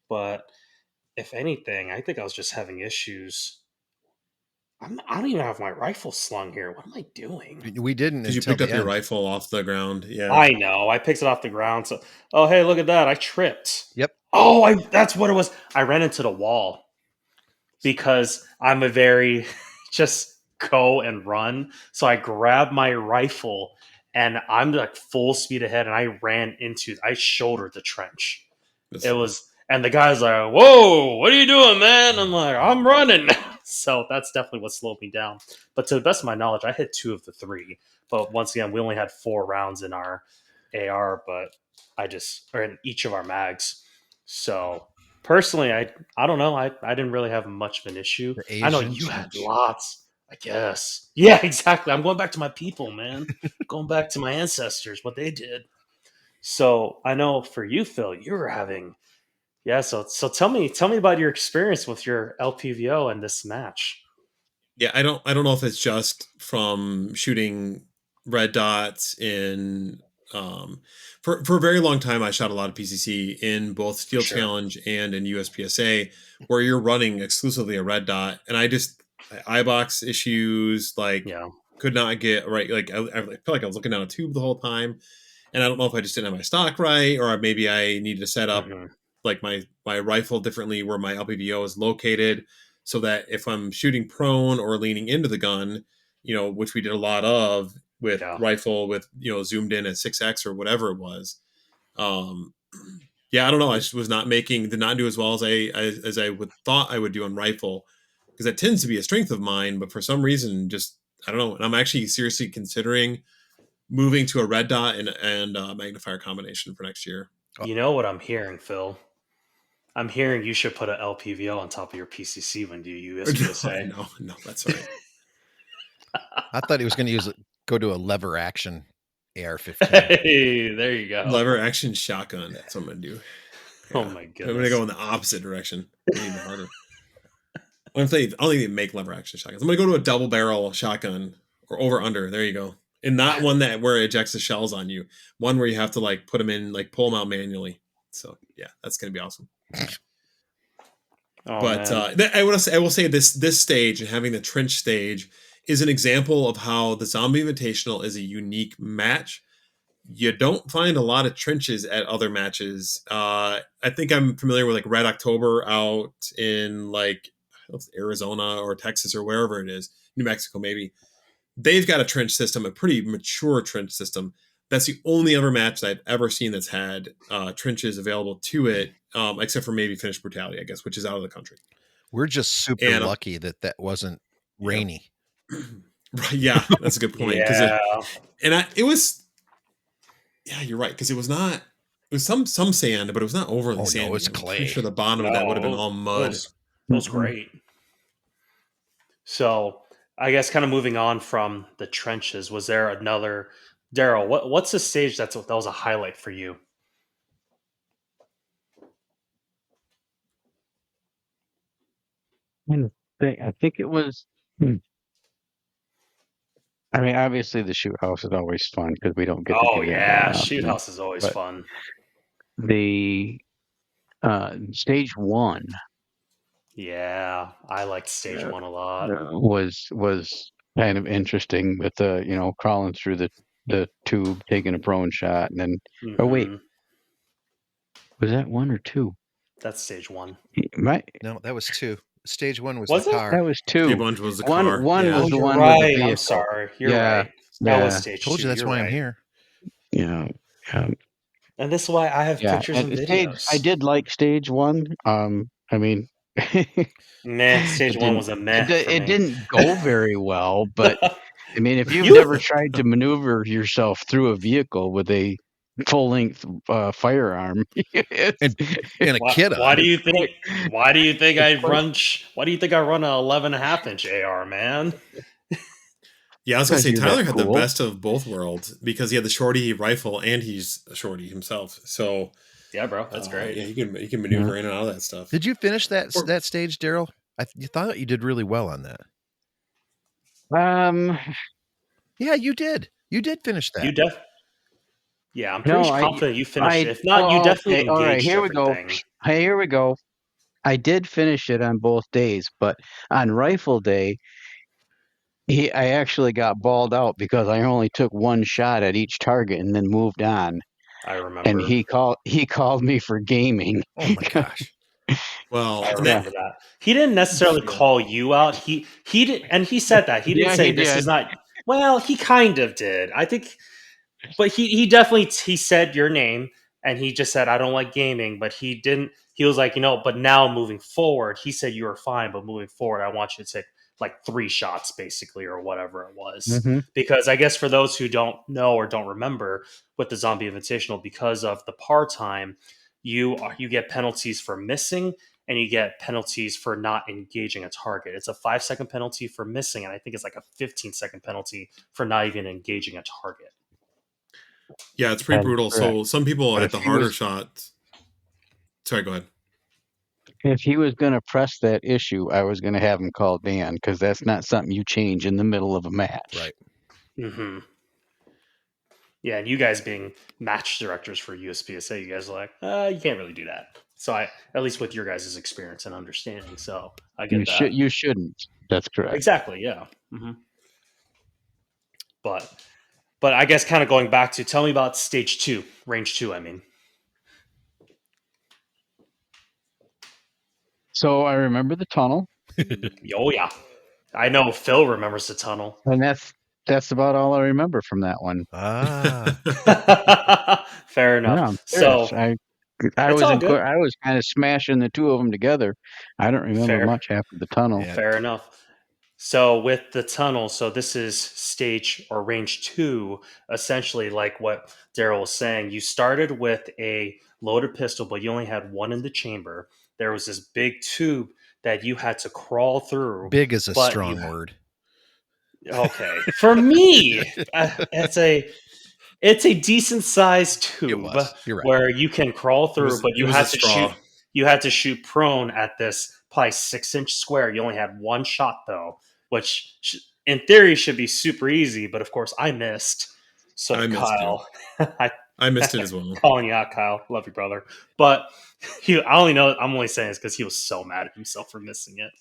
but if anything, I think I was just having issues. I don't even have my rifle slung here. What am I doing? We didn't because you until picked up the your end. rifle off the ground. Yeah, I know. I picked it off the ground. So, oh hey, look at that! I tripped. Yep. Oh, that's what it was. I ran into the wall because I'm a very just go and run. So I grabbed my rifle and I'm like full speed ahead, and I shouldered the trench. that's It funny. was, and the guy's like, "Whoa, what are you doing, man?" I'm like, "I'm running." So that's definitely what slowed me down. But to the best of my knowledge, I hit 2 of the 3. But once again, we only had 4 rounds in our AR, but or in each of our mags. So personally, I don't know. I didn't really have much of an issue. The I know Asian you had trench. lots, I guess. Yeah, exactly. I'm going back to my people, man. Going back to my ancestors, what they did. So I know for you, Phil, you were having So tell me about your experience with your LPVO and this match. Yeah, I don't know if it's just from shooting red dots in for a very long time. I shot a lot of PCC in both Steel Sure. Challenge and in USPSA, where you're running exclusively a red dot, and eye box issues, like could not get right. Like I felt like I was looking down a tube the whole time, and I don't know if I just didn't have my stock right, or maybe I needed to set up like my rifle differently where my LPVO is located, so that if I'm shooting prone or leaning into the gun, which we did a lot of with rifle with zoomed in at 6x or whatever it was. I don't know. I just did not do as well as I would thought I would do on rifle, because that tends to be a strength of mine, but for some reason, just I don't know. And I'm actually seriously considering moving to a red dot and magnifier combination for next year. You know what I'm hearing, Phil? I'm hearing you should put an LPVO on top of your PCC when you do USPSA. No, that's all right. I thought he was going to go to a lever action AR-15. Hey, there you go. Lever action shotgun. That's what I'm going to do. Yeah. Oh my goodness. I'm going to go in the opposite direction. Even harder. I don't think they make lever action shotguns. I'm going to go to a double barrel shotgun or over under. There you go. And not one where it ejects the shells on you. One where you have to like put them in, like pull them out manually. So yeah, that's going to be awesome. But I will say this stage and having the trench stage is an example of how the Zombie Invitational is a unique match. You don't find a lot of trenches at other matches. I think I'm familiar with like Red October out in like Arizona or Texas or wherever it is, New Mexico maybe. They've got a trench system, a pretty mature trench system. That's the only other match that I've ever seen that's had trenches available to it, except for maybe Finnish Brutality, I guess, which is out of the country. We're just super lucky that wasn't rainy. Right, yeah, that's a good point. It was, yeah, you're right, because it was not. It was some sand, but it was not overly sandy. No, it was clay. I'm pretty sure the bottom of that would have been all mud. It was great. So I guess kind of moving on from the trenches, was there another Deryl? What's the stage that was a highlight for you? I think it was. I mean, obviously the shoot house is always fun because we don't get to do that. Shoot house is always fun. The stage 1. Yeah, I liked stage 1 a lot. Was kind of interesting with the crawling through the tube, taking a prone shot, and then oh wait, was that 1 or 2? That's stage 1. No, that was 2. Stage 1 was the car. That was 2. Stage 1 was the car. One was the one right. with the vehicle. I'm sorry. You're right. That was stage 2. Told you that's why I'm here. Yeah. And this is why I have pictures and videos. I did like stage 1. I mean, stage 1 was a meh. It didn't go very well, but I mean, if you've never tried to maneuver yourself through a vehicle with a full-length firearm and a kid on. Why do you think I run an 11.5-inch AR, man? Yeah, I was going to say, Tyler had the best of both worlds because he had the shorty rifle and he's a shorty himself. So yeah, bro, that's great. Yeah, you can maneuver in and out of that stuff. Did you finish that stage, Daryl? You thought you did really well on that. Yeah, you did. You did finish that. Yeah, I'm pretty confident you finished it. If not, you definitely engaged all right, here everything. we go. Hey, here we go. I did finish it on both days, but on rifle day, I actually got balled out because I only took one shot at each target and then moved on. I remember. And he called me for gaming. Oh my gosh. Well, I remember that. He didn't necessarily call you out. He did, and he said that. He didn't say this is not. Well, he kind of did. I think, but he definitely he said your name, and he just said I don't like gaming, but he didn't. He was like, but now moving forward, he said you were fine, but moving forward, I want you to take like 3 shots basically, or whatever it was. Mm-hmm. Because I guess for those who don't know or don't remember with the Zombie Invitational, because of the par time, you get penalties for missing, and you get penalties for not engaging a target. It's a 5-second penalty for missing, and I think it's like a 15-second penalty for not even engaging a target. Yeah, it's pretty brutal. Correct. So some people at the harder shots. Sorry, go ahead. If he was going to press that issue, I was going to have him call Dan, because that's not something you change in the middle of a match. Right. Mm-hmm. Yeah, and you guys being match directors for USPSA, you guys are like, you can't really do that. So at least with your guys' experience and understanding, so I get that. You shouldn't. That's correct. Exactly. Yeah. Mm-hmm. But I guess kind of going back to, tell me about stage 2, range 2. I mean. So I remember the tunnel. Oh yeah, I know Phil remembers the tunnel, and that's about all I remember from that one. Fair enough. Yeah, so I was kind of smashing the two of them together. I don't remember much after the tunnel. Yeah. Fair enough. So with the tunnel, so this is stage or range 2, essentially like what Daryl was saying. You started with a loaded pistol, but you only had one in the chamber. There was this big tube that you had to crawl through. Big is a strong word. Okay. For me, it's a decent sized tube where you can crawl through, but you had to shoot prone at this probably 6-inch square. You only had one shot though, which in theory should be super easy, but of course I missed. So I Kyle, I missed it as well. Calling you out, Kyle. Love you, brother. But I'm only saying this because he was so mad at himself for missing it.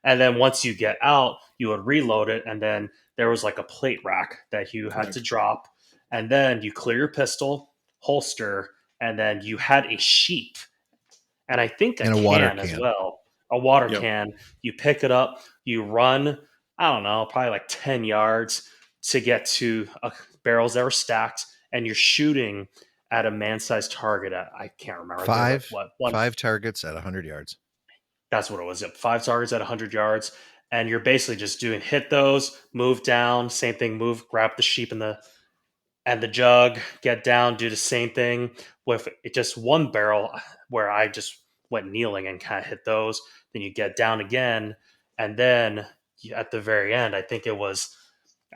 And then once you get out, you would reload it, and then there was like a plate rack that you had to drop, and then you clear your pistol, holster, and then you had a sheep, and I think a can as well, a water can. You pick it up, you run, I don't know, probably like 10 yards to get to barrels that were stacked, and you're shooting at a man-sized target at, I can't remember. 5 targets at 100 yards. That's what it was. 5 targets at 100 yards. And you're basically just hit those, move down, same thing, grab the sheep and the jug, get down, do the same thing with just one barrel where I just went kneeling and kind of hit those. Then you get down again. And then at the very end, I think it was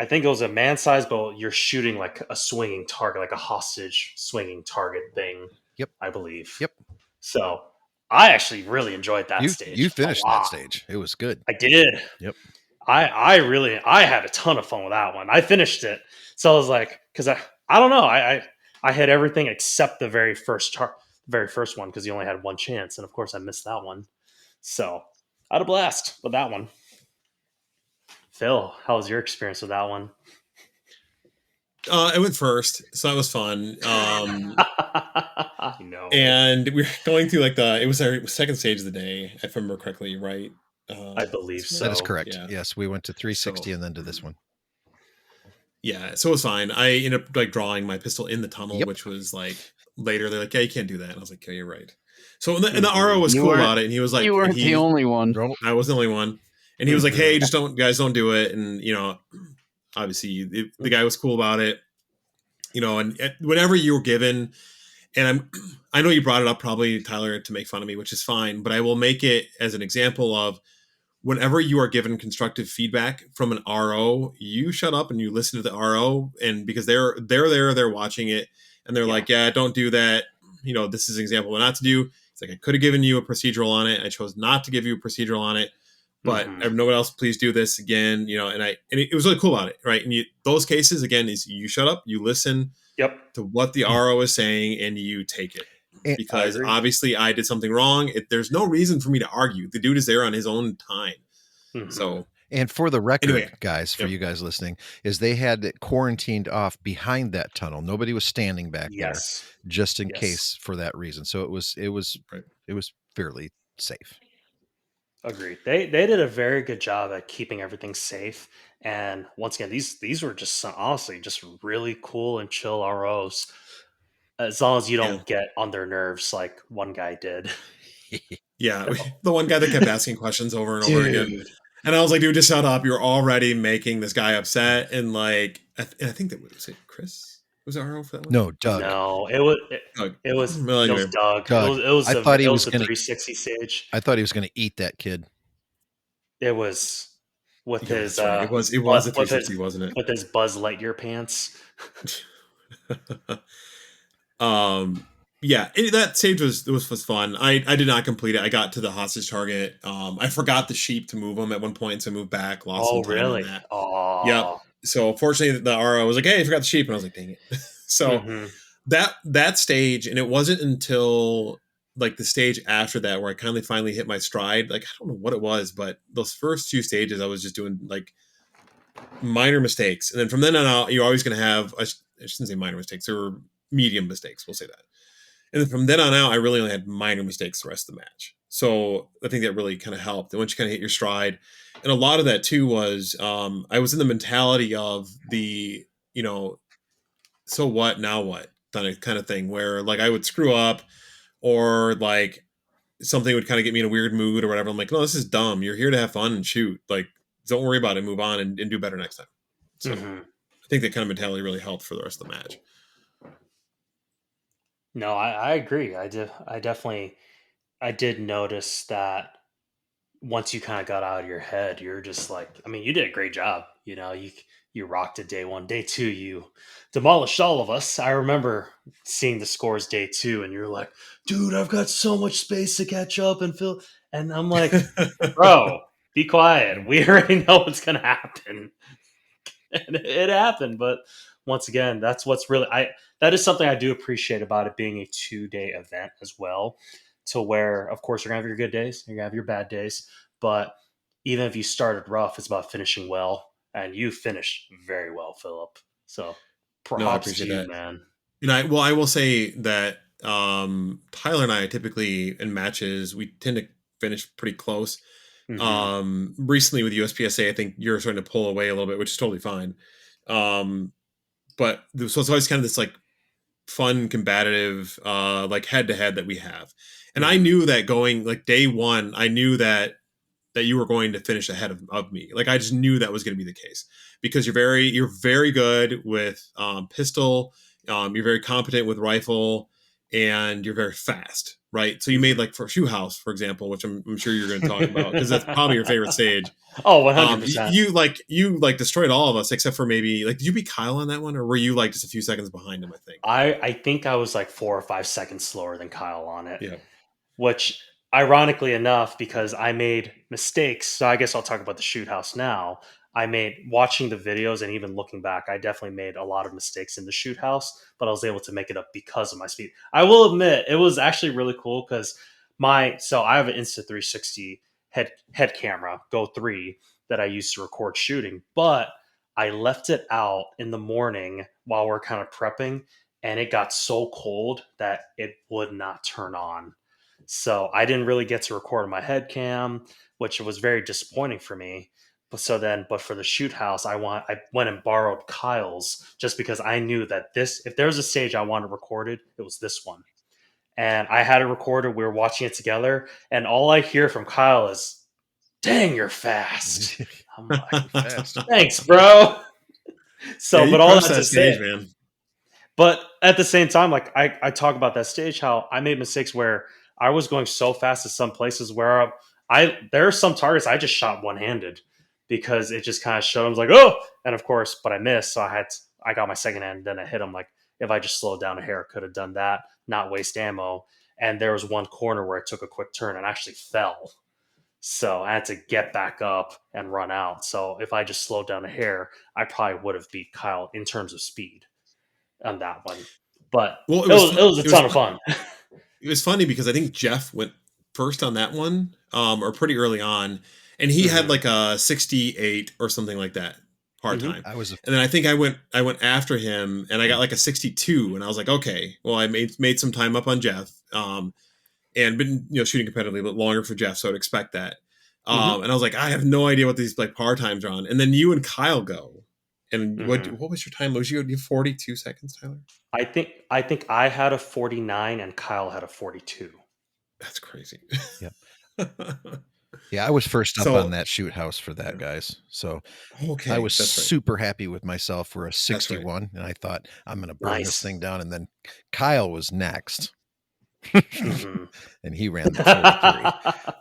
a man size, but you're shooting like a swinging target, like a hostage swinging target thing. Yep. I believe. Yep. So I actually really enjoyed that stage. You finished that stage. It was good. I did. Yep. I had a ton of fun with that one. I finished it. So I was like, because I don't know. I had everything except the very first one, because you only had one chance. And of course I missed that one. So I had a blast with that one. Phil, how was your experience with that one? I went first, so that was fun. I know. And we were going through it was our second stage of the day, if I remember correctly, right? I believe so. That is correct. Yeah. Yes, we went to 360 and then to this one. Yeah, so it was fine. I ended up drawing my pistol in the tunnel, which was later. They're like, "Yeah, you can't do that." And I was like, "Yeah, you're right." So and the RO was cool about it, and he was like, "You weren't the only one." I was the only one, and he was like, "Hey, guys, don't do it." And obviously the guy was cool about it. And whenever you were given, and I know you brought it up probably, Tyler, to make fun of me, which is fine, but I will make it as an example of whenever you are given constructive feedback from an RO, you shut up and you listen to the RO, and because they're there, they're watching it, and they're like, yeah, don't do that. This is an example of what not to do. It's like, I could have given you a procedural on it. I chose not to give you a procedural on it, but no one else, please do this again. And it was really cool about it. Right. And those cases again is you shut up, you listen to what the RO is saying, and you take it. Because obviously I did something wrong. There's no reason for me to argue. The dude is there on his own time. So, and for the record, guys, for you guys listening, is they had it quarantined off behind that tunnel. Nobody was standing back there, just in case for that reason. So it was fairly safe. Agreed. They did a very good job at keeping everything safe. And once again, these were just honestly just really cool and chill ROs. As long as you don't get on their nerves like one guy did. The one guy that kept asking questions over and over again. And I was like, dude, just shut up. You're already making this guy upset. And like, I think that was it. Chris was RO for that one? No, Doug. No, it was Doug. It was Doug. It was I thought he was the 360 stage. I thought he was going to eat that kid. It was with his. Right. It was a 360, wasn't it? With his Buzz Lightyear pants. That stage was fun. I did not complete it. I got to the hostage target. I forgot the sheep to move them at one point, so I moved back. Lost some time on that. Oh, yep. So fortunately, the RO was like, "Hey, I forgot the sheep," and I was like, "Dang it!" So that stage, and it wasn't until like the stage after that where I finally hit my stride. Like, I don't know what it was, but those first 2 stages, I was just doing like minor mistakes, and then from then on out, you're always going to have I shouldn't say minor mistakes, there were medium mistakes. We'll say that. And then from then on out, I really only had minor mistakes the rest of the match. So I think that really kind of helped. And once you kind of hit your stride, and a lot of that too was I was in the mentality of the, so what, now what kind of thing, where like I would screw up or like something would kind of get me in a weird mood or whatever. I'm like, no, this is dumb. You're here to have fun and shoot. Like, don't worry about it. Move on and do better next time. So I think that kind of mentality really helped for the rest of the match. No, I agree. I did notice that once you kind of got out of your head, you're just like, I mean, you did a great job. You rocked it day 1. Day 2, you demolished all of us. I remember seeing the scores day 2, and you're like, dude, I've got so much space to catch up and fill. And I'm like, bro, be quiet. We already know what's going to happen. And it happened. But once again, that's what's really, that is something I do appreciate about it being a 2-day event as well, to where, of course, you're going to have your good days, you're going to have your bad days, but even if you started rough, it's about finishing well, and you finished very well, Philip. So props to you, man. I will say that Tyler and I typically in matches, we tend to finish pretty close. Recently with USPSA, I think you're starting to pull away a little bit, which is totally fine. But so it's always kind of this like fun, combative, like head to head that we have. And I knew that going like day 1, I knew that you were going to finish ahead of me. Like, I just knew that was going to be the case because you're very good with pistol. You're very competent with rifle, and you're very fast. Right. So you made like for Shoe House, for example, which I'm sure you're going to talk about because that's probably your favorite stage. Oh, 100%. You destroyed all of us except for maybe like, did you beat Kyle on that one, or were you like just a few seconds behind him? I think I think I was like 4 or 5 seconds slower than Kyle on it. Yeah. Which ironically enough, because I made mistakes. So I guess I'll talk about the Shoot House now. Watching the videos and even looking back, I definitely made a lot of mistakes in the Shoot House, but I was able to make it up because of my speed. I will admit, it was actually really cool because so I have an Insta360 head camera, Go 3, that I use to record shooting, but I left it out in the morning while we're kind of prepping, and it got so cold that it would not turn on. So I didn't really get to record on my head cam, which was very disappointing for me. But for the Shoot House, I went and borrowed Kyle's just because I knew that if there was a stage I wanted recorded, it was this one. And I had it recorded. We were watching it together, and all I hear from Kyle is, "Dang, you're fast." I'm like, Fast. "Thanks, bro." So, but all that to say, man. But at the same time, like I talk about that stage, how I made mistakes where I was going so fast at some places where there are some targets I just shot one-handed because it just kind of showed. I was like, oh, and of course, but I missed, so I got my second hand, and then I hit him. Like if I just slowed down a hair, could have done that, not waste ammo. And there was one corner where I took a quick turn and actually fell, so I had to get back up and run out. So if I just slowed down a hair, I probably would have beat Kyle in terms of speed on that one. But it was a ton of fun. It was funny because I think Jeff went first on that one, or pretty early on, and he had like a 68 or something like that part time. And then I think I went after him, and I got like a 62, and I was like, okay, well, I made some time up on Jeff, and been shooting competitively, but longer for Jeff, so I'd expect that. And I was like, I have no idea what these like par times are on, and then you and Kyle go. And what was your time? Was you 42 seconds, Tyler? I think I had a 49 and Kyle had a 42. That's crazy. Yep. Yeah, I was first up on that shoot house for that, guys. So I was super happy with myself for a 61, and I thought I'm going to burn this thing down. And then Kyle was next, and he ran the 43.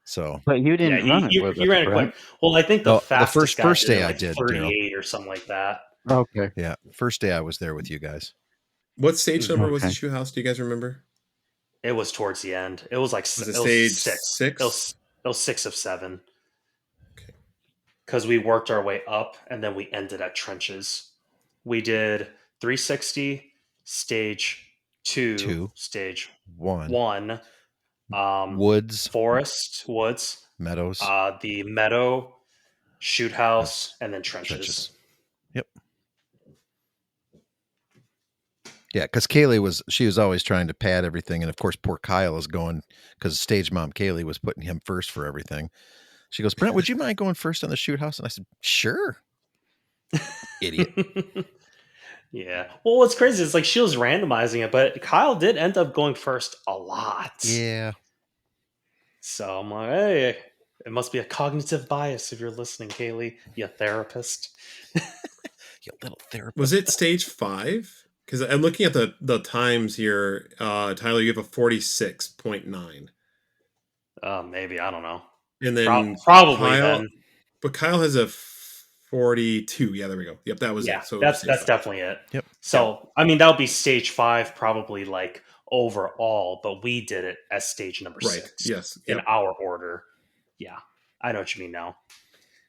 So, but you didn't run it with you ran it quick. Well, I think the first day I did 38 or something like that. Okay. Yeah, first day I was there with you guys. What stage number was the shoe house? Do you guys remember? It was towards the end. It was like stage 6. 6? It was 6 of 7. Okay. Because we worked our way up and then we ended at trenches. We did 360, stage 2, stage 1. Woods, meadows, meadows, the meadow, shoot house, and then trenches. Yep. Yeah, because Kaylee was always trying to pad everything, and of course, poor Kyle is going because stage mom Kaylee was putting him first for everything. She goes, Brent, would you mind going first on the shoot house? And I said, sure. Idiot. Yeah. Well, what's crazy is like she was randomizing it, but Kyle did end up going first a lot. Yeah. So I'm like, hey, it must be a cognitive bias if you're listening, Kaylee, you therapist. You little therapist. Was it stage 5? Because I'm looking at the times here. Tyler, you have a 46.9. Maybe, I don't know. And then probably Kyle, then. But Kyle has a 42. Yeah, there we go. Yep, that was it. So that's definitely it. Yep. So I mean, that would be stage 5, probably like overall, but we did it as stage number 6. Yes. In our order. Yeah, I know what you mean now.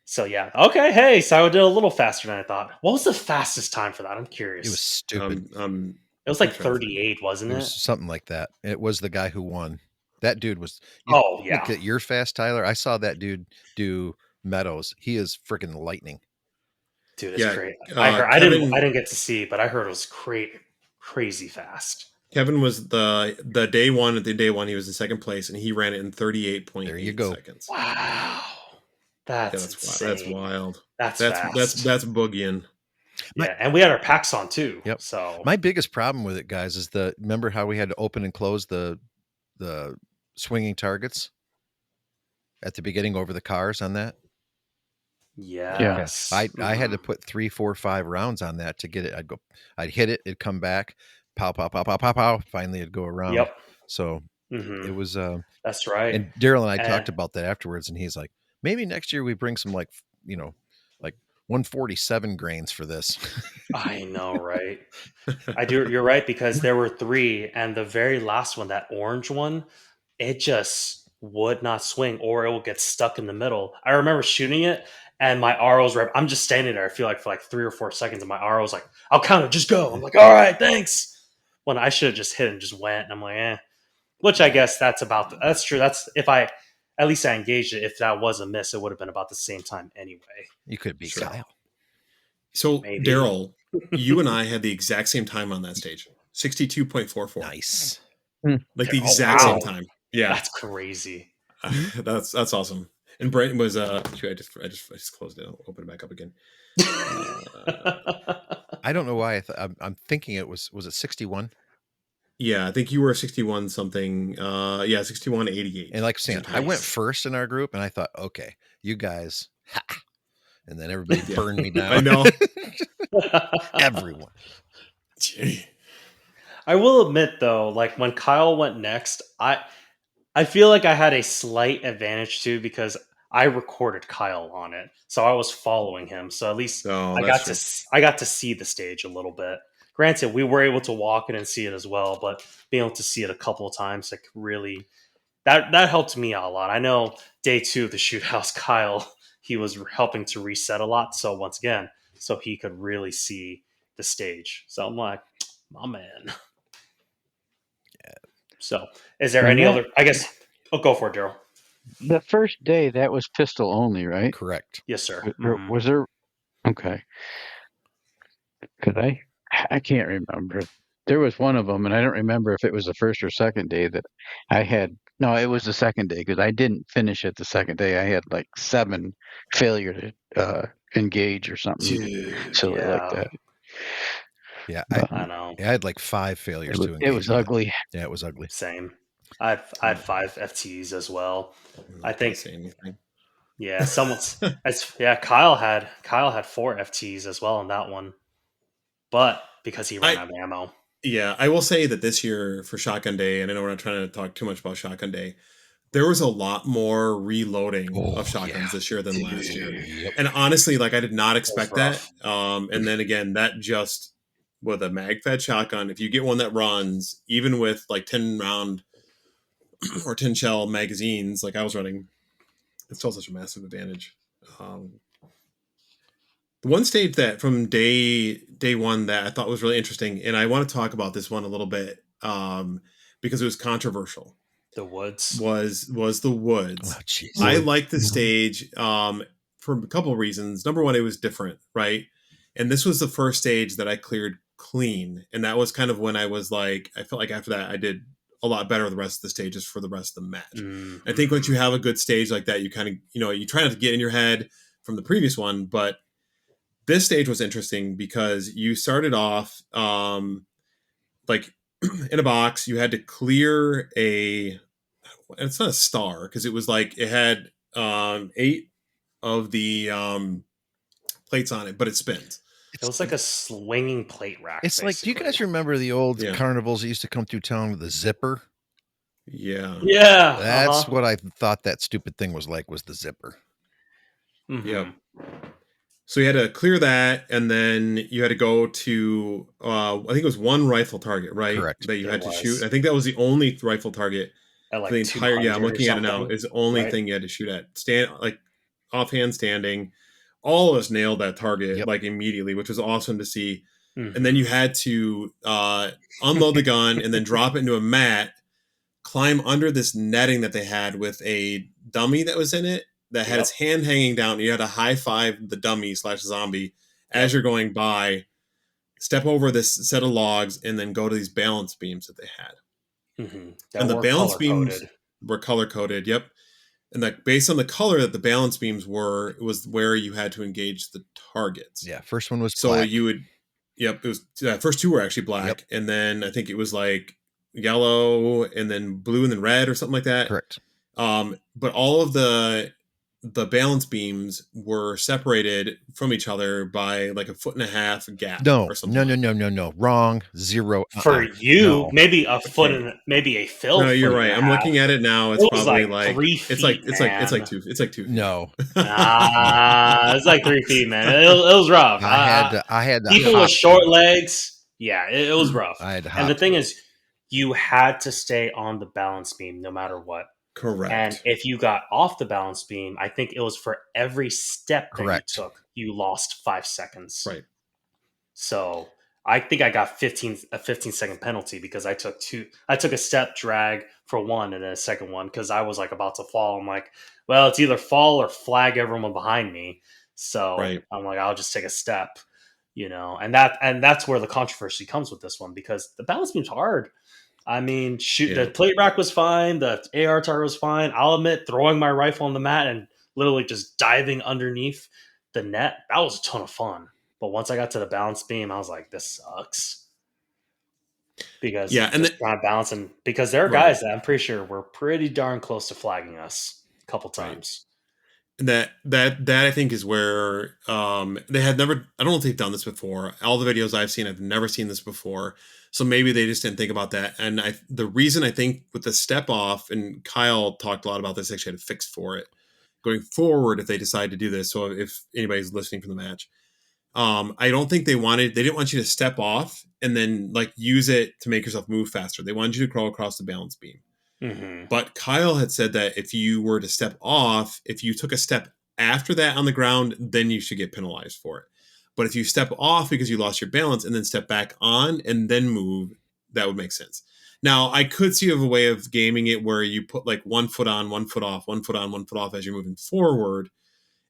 So yeah, okay. Hey, so I did a little faster than I thought. What was the fastest time for that? I'm curious. It was stupid. It was like 38, wasn't it? It was something like that. It was the guy who won. That dude was. Yeah. You're fast, Tyler. I saw that dude do Meadows. He is freaking lightning. Dude, it's great. I didn't get to see, but I heard it was crazy fast. Kevin was the day one. At the day one, he was in second place, and he ran it in 38.8 seconds. Wow. That's insane. That's wild. That's boogieing. Yeah, and we had our packs on too. Yep. So my biggest problem with it, guys, is remember how we had to open and close the swinging targets at the beginning over the cars on that? Yes. I had to put 3, 4, 5 rounds on that to get it. I'd hit it, it'd come back, pow, pow, pow, pow, pow, pow. Finally, it'd go around. Yep. So it was. That's right. And Deryl and I talked about that afterwards, and he's like, maybe next year we bring some like 147 grains for this. I know, right? You're right, because there were 3, and the very last one, that orange one, it just would not swing, or it would get stuck in the middle. I remember shooting it, and my RO's right. I'm just standing there, I feel like, for like 3 or 4 seconds, and my RO's like, I'll count it, just go. I'm like, all right, thanks. When I should have just hit and just went, and I'm like, Which I guess that's true. That's if I at least I engaged it. If that was a miss, it would have been about the same time anyway. You could be Kyle. So Deryl, you and I had the exact same time on that stage. 62.44. Nice. Like the exact same time. Yeah. That's crazy. That's awesome. And Brent was I just closed it. I'll open it back up again. I don't know why I'm thinking it was it 61? Yeah, I think you were 61 something. 61.88. And like saying, I went first in our group, and I thought, okay, you guys, and then everybody burned me down. I know. Everyone. Gee. I will admit though, like when Kyle went next, I feel like I had a slight advantage too because I recorded Kyle on it, so I was following him. So at least Oh, I that's got to see the stage a little bit. Granted, we were able to walk it and see it as well, but being able to see it a couple of times, like really, that helped me out a lot. I know day 2 of the shoot house, Kyle, he was helping to reset a lot. So once again, so he could really see the stage. So I'm like, my man. So is there And any that other? I guess I'll go for it, Daryl. the first day that was pistol only, right? Correct. Yes, sir. Was there? Okay. Could I can't remember. There was one of them, and I don't remember if it was the first or second day that I had. No, it was the second day because I didn't finish it the second day. I had like 7 failure to engage or something Dude, silly like Yeah, that. Yeah, But I know. I had like 5 failures to it engage was with it. ugly. Yeah, it was ugly. Same. I had 5 FTs as well. I'm I not gonna think say anything. yeah, someone's yeah, Kyle had 4 FTs as well in that one. But because he ran I out of ammo. Yeah, I will say that this year for Shotgun Day, and I know we're not trying to talk too much about Shotgun Day, there was a lot more reloading of shotguns this year than last year. Yep. And honestly, like I did not expect that. rough. And then again, that just with a mag fed shotgun, if you get one that runs, even with like 10 round or 10 shell magazines, like I was running, it's still such a massive advantage. The one stage that from day one that I thought was really interesting, and I want to talk about this one a little bit, because it was controversial, The woods. was the woods. Oh, jeez. I like the stage for a couple of reasons. Number one, it was different, right? And this was the first stage that I cleared clean, and that was kind of when I was like, I felt like after that I did a lot better the rest of the stages for the rest of the match. Mm-hmm. I think once you have a good stage like that, you kind of you try not to get in your head from the previous one, but this stage was interesting because you started off like in a box. You had to clear it's not a star because it was like it had 8 of the plates on it, but it spins. It was like a swinging plate rack. It's basically. like, do you guys remember the old Yeah. carnivals that used to come through town with the zipper? Yeah. Yeah. That's what I thought that stupid thing was like, was the zipper. Mm-hmm. Yep. So you had to clear that, and then you had to go to I think it was one rifle target, right? Correct. That you had to shoot. I think that was the only rifle target at like the entire. Yeah, I'm looking at it now. Is the only thing you had to shoot at. Stand like offhand standing. All of us nailed that target like immediately, which was awesome to see. Mm-hmm. And then you had to unload the gun and then drop it into a mat, climb under this netting that they had with a dummy that was in it that had its hand hanging down. And you had to high five the dummy / zombie as you're going by, step over this set of logs, and then go to these balance beams that they had. Mm-hmm. And the balance beams were color coded. Yep. And that based on the color that the balance beams were, it was where you had to engage the targets. Yeah, first one was so black. You would, it was first 2 were actually black, and then I think it was like yellow, and then blue, and then red, or something like that. Correct. But all of the balance beams were separated from each other by like 1.5 foot gap. No, or something. No. Wrong. 0. For you, maybe a foot and maybe a fill. No, you're right. I'm looking at it now. It's probably like 3 feet. It's like 2. It's like 2 feet. No. It's like 3 feet, man. It was rough. I had people with short legs. Yeah, it was rough. I had to and the thing is, you had to stay on the balance beam no matter what. Correct. And if you got off the balance beam, I think it was for every step that you took, you lost 5 seconds. Right. So I think I got a 15-second penalty because I took a step drag for one and then a second one because I was like about to fall. I'm like, well, it's either fall or flag everyone behind me. So I'm like, I'll just take a step, and that's where the controversy comes with this one because the balance beam's hard. I mean, the plate rack was fine. The AR target was fine. I'll admit, throwing my rifle on the mat and literally just diving underneath the net, that was a ton of fun. But once I got to the balance beam, I was like, this sucks. Because and trying to balance, and because there are guys that I'm pretty sure were pretty darn close to flagging us a couple times. that I think is where they had never. I don't know if they've done this before. All the videos I've seen, I've never seen this before. So maybe they just didn't think about that. And the reason I think with the step off, and Kyle talked a lot about this, actually had a fix for it going forward if they decide to do this. So if anybody's listening from the match, I don't think they didn't want you to step off and then like use it to make yourself move faster. They wanted you to crawl across the balance beam. Mm-hmm. But Kyle had said that if you were to step off, if you took a step after that on the ground, then you should get penalized for it. But if you step off because you lost your balance and then step back on and then move, that would make sense. Now, I could see of a way of gaming it where you put like 1 foot on, 1 foot off, 1 foot on, 1 foot off as you're moving forward,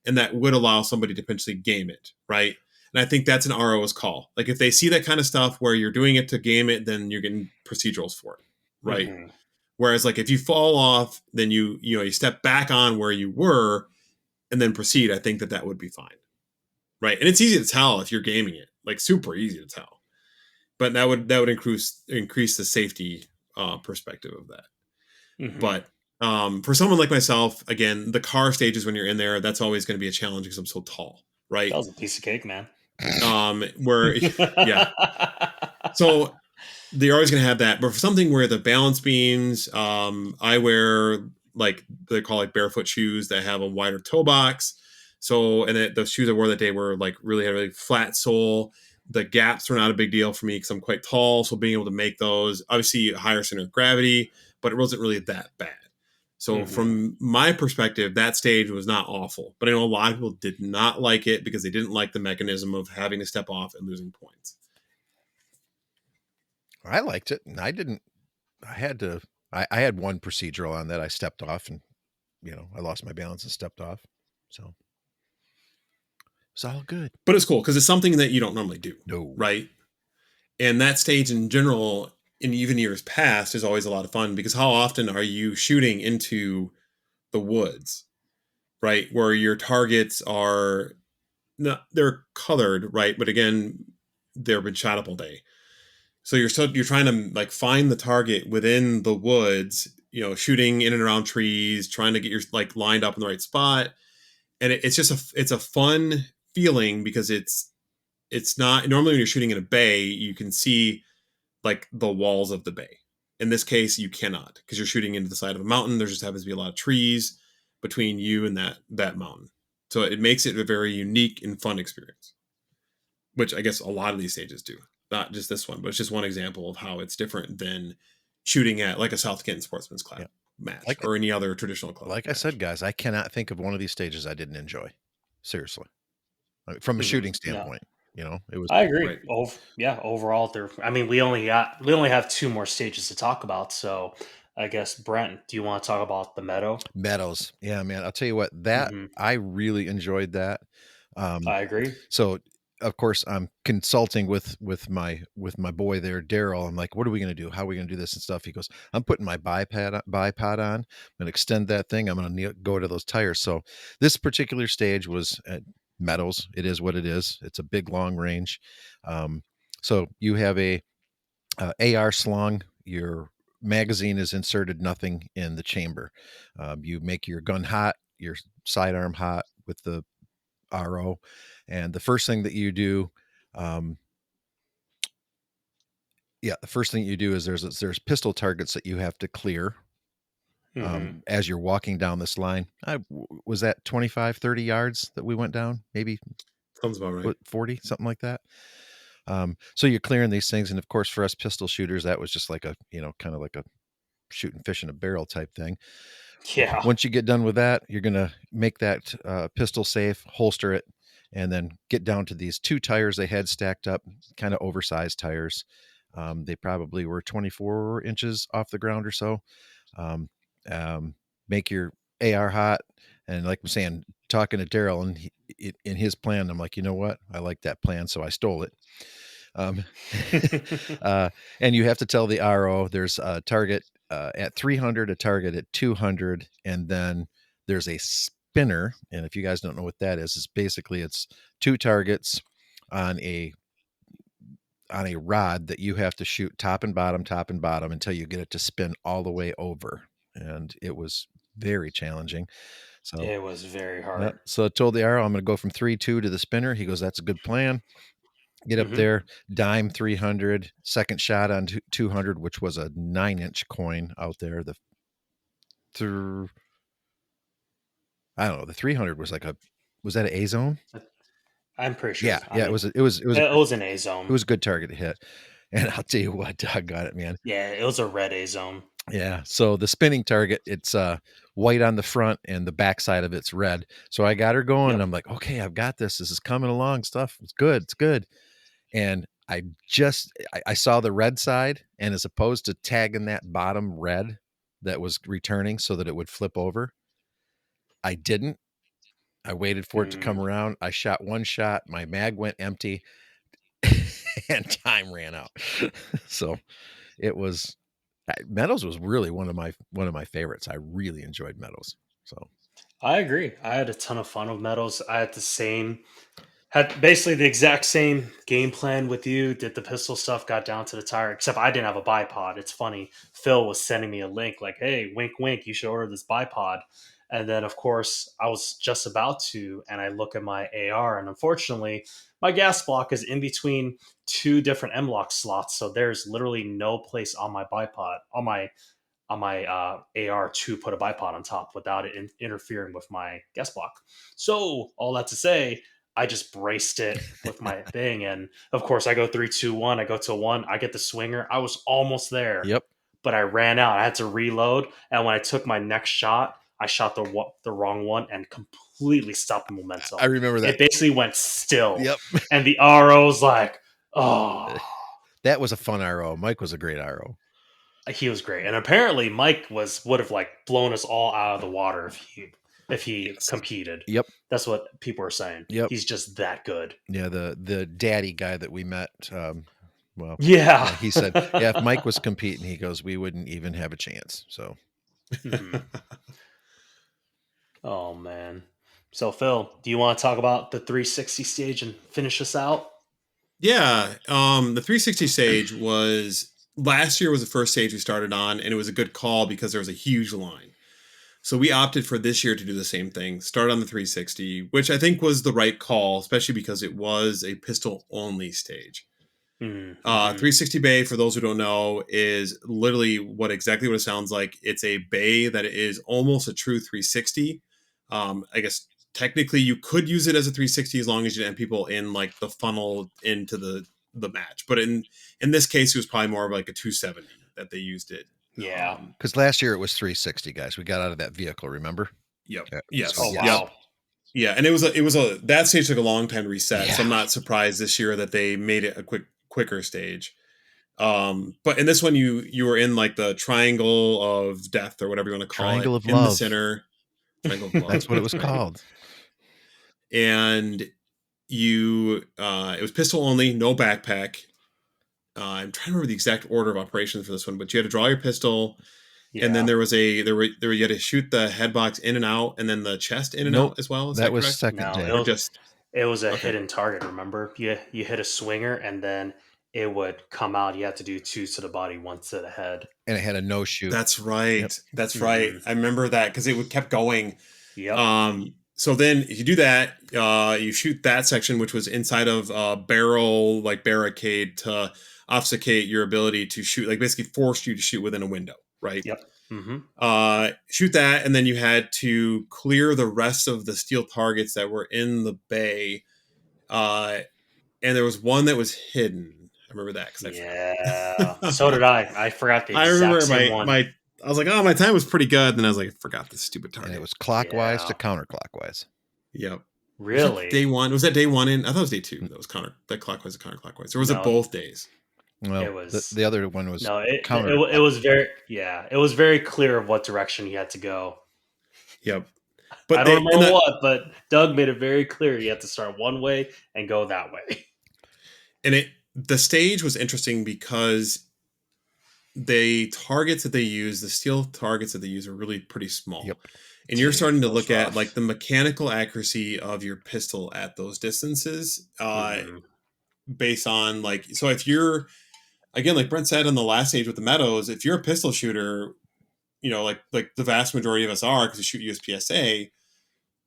and that would allow somebody to potentially game it, right? And I think that's an RO's call. Like if they see that kind of stuff where you're doing it to game it, then you're getting procedurals for it, right? Mm-hmm. Whereas like if you fall off, then you step back on where you were and then proceed. I think that would be fine, right? And it's easy to tell if you're gaming it, like super easy to tell. But that would increase the safety perspective of that. Mm-hmm. But for someone like myself, again, the car stages when you're in there, that's always going to be a challenge because I'm so tall, right? That was a piece of cake, man. Yeah. So they're always going to have that. But for something where the balance beams, I wear like they call like barefoot shoes that have a wider toe box. So, and those shoes I wore that day were like had a really flat sole. The gaps were not a big deal for me because I'm quite tall. So being able to make those, obviously a higher center of gravity, but it wasn't really that bad. So from my perspective, that stage was not awful. But I know a lot of people did not like it because they didn't like the mechanism of having to step off and losing points. I liked it, and I had one procedural on that. I stepped off and, I lost my balance and stepped off. So it's all good. But it's cool because it's something that you don't normally do. No. Right? And that stage in general, in even years past, is always a lot of fun because how often are you shooting into the woods, right? Where your targets are they're colored, right? But again, they've been shot up all day. So you're trying to like find the target within the woods, shooting in and around trees, trying to get your like lined up in the right spot. And it's a fun feeling because it's not normally when you're shooting in a bay, you can see like the walls of the bay. In this case, you cannot because you're shooting into the side of a mountain. There just happens to be a lot of trees between you and that mountain. So it makes it a very unique and fun experience, which I guess a lot of these stages do. Not just this one, but it's just one example of how it's different than shooting at like a South Kenton Sportsman's Club match or any other traditional club. Like match. I said, guys, I cannot think of one of these stages I didn't enjoy. Seriously. From a shooting standpoint. It was. I agree. Right. Overall, we only have 2 more stages to talk about. So I guess, Brent, do you want to talk about the Meadows? Yeah, man. I'll tell you what, that I really enjoyed that. I agree. So of course I'm consulting with my boy there, Deryl. I'm like, what are we going to do? How are we going to do this and stuff? He goes, I'm putting my bipod on. I'm going to extend that thing. I'm going to go to those tires. So this particular stage was at Meadows. It is what it is. It's a big, long range. So you have a AR slung. Your magazine is inserted, nothing in the chamber. You make your gun hot, your sidearm hot with the RO. And the first thing that you do, is there's pistol targets that you have to clear as you're walking down this line. Was that 25, 30 yards that we went down? Maybe sounds about right. 40, something like that. So you're clearing these things. And of course, for us pistol shooters, that was just like a, kind of like a shooting fish in a barrel type thing. Yeah. Once you get done with that, you're going to make that pistol safe, holster it, and then get down to these 2 tires they had stacked up, kind of oversized tires. They probably were 24 inches off the ground or so. Make your AR hot. And like I'm saying, talking to Deryl and in his plan, I'm like, you know what? I like that plan. So I stole it. And you have to tell the RO there's a target at 300, a target at 200, and then there's a spinner. And if you guys don't know what that is, it's 2 targets on a rod that you have to shoot top and bottom until you get it to spin all the way over. And it was very challenging. So it was very hard. So I told the arrow, I'm going to go from 3-2 to the spinner. He goes, that's a good plan. Get up there, dime 300, second shot on 200, which was a 9-inch coin out there. I don't know. The 300 was was that an A zone? I'm pretty sure. Yeah. It was an A zone. It was a good target to hit. And I'll tell you what, Doug got it, man. Yeah, it was a red A zone. Yeah. So the spinning target, it's white on the front and the backside of it's red. So I got her going and I'm like, okay, I've got this. This is coming along. Stuff. It's good. It's good. And I saw the red side, and as opposed to tagging that bottom red that was returning so that it would flip over, I didn't. I waited for it to come around. I shot one shot. My mag went empty and time ran out. So it was, Meadows was really one of my favorites. I really enjoyed Meadows. So I agree. I had a ton of fun with Meadows. I had basically the exact same game plan with you. Did the pistol stuff, got down to the tire, except I didn't have a bipod. It's funny. Phil was sending me a link like, hey, wink, wink, you should order this bipod. And then, of course, I was just about to, and I look at my AR, and unfortunately, my gas block is in between two different M-lock slots. So there's literally no place on my bipod, on my AR to put a bipod on top without it interfering with my gas block. So all that to say, I just braced it with my thing, and of course I go 3, 2, 1. I go to 1. I get the swinger. I was almost there. Yep. But I ran out. I had to reload, and when I took my next shot, I shot the wrong one and completely stopped the momentum. I remember that. It basically went still. Yep. And the RO was like, oh. That was a fun RO. Mike was a great RO. He was great, and apparently Mike would have blown us all out of the water if he competed. Yep, that's what people are saying. Yep, he's just that good. Yeah, the daddy guy that we met. He said, yeah, if Mike was competing, he goes, we wouldn't even have a chance. So, oh man. So Phil, do you want to talk about the 360 stage and finish us out? Yeah, the 360 stage was. Last year was the first stage we started on, and it was a good call because there was a huge line. So we opted for this year to do the same thing, start on the 360, which I think was the right call, especially because it was a pistol-only stage. 360 bay, for those who don't know, is literally exactly what it sounds like. It's a bay that is almost a true 360. I guess technically you could use it as a 360 as long as you didn't have people in the funnel into the match, but in this case it was probably more of like a 270 that they used it. Yeah, because last year it was 360, guys. We got out of that vehicle, remember? Yep. Yes. Oh wow. Yeah, and it was that stage took a long time to reset. So I'm not surprised this year that they made it a quicker stage. But in this one you were in the triangle of death or whatever you want to call triangle it, of love. In the center. Triangle of love. That's what it was called. And it was pistol only, no backpack. I'm trying to remember the exact order of operations for this one, but you had to draw your pistol, and then there was you had to shoot the head box in and out, and then the chest in and out as well. That was correct? Second day. It was a hidden target. Remember, you hit a swinger, and then it would come out. You had to do 2 to the body, 1 to the head, and it had a no shoot. That's right. Yep. That's right. I remember that because it kept going. Yep. So then if you do that, you shoot that section, which was inside of a barrel barricade to obfuscate your ability to shoot, basically forced you to shoot within a window, right? Yep. Shoot that, and then you had to clear the rest of the steel targets that were in the bay. And there was one that was hidden. I remember that because so did I. I forgot the exact same one. I was like, oh, my time was pretty good. And then I was like, I forgot this stupid target. And it was clockwise to counterclockwise. Yep. Really? Day one? Was that day one in? I thought it was day two. That was clockwise to counterclockwise. Or was it both days? Well, it was the other one was it was it was very clear of what direction you had to go. Yep. But I don't remember what, but Doug made it very clear you had to start one way and go that way. And the stage was interesting because the targets that they use, the steel targets that they use, are really pretty small. Yep. And you're starting to look at the mechanical accuracy of your pistol at those distances, based on so if you're, again, like Brent said on the last stage with the Meadows, if you're a pistol shooter, like the vast majority of us are because we shoot USPSA,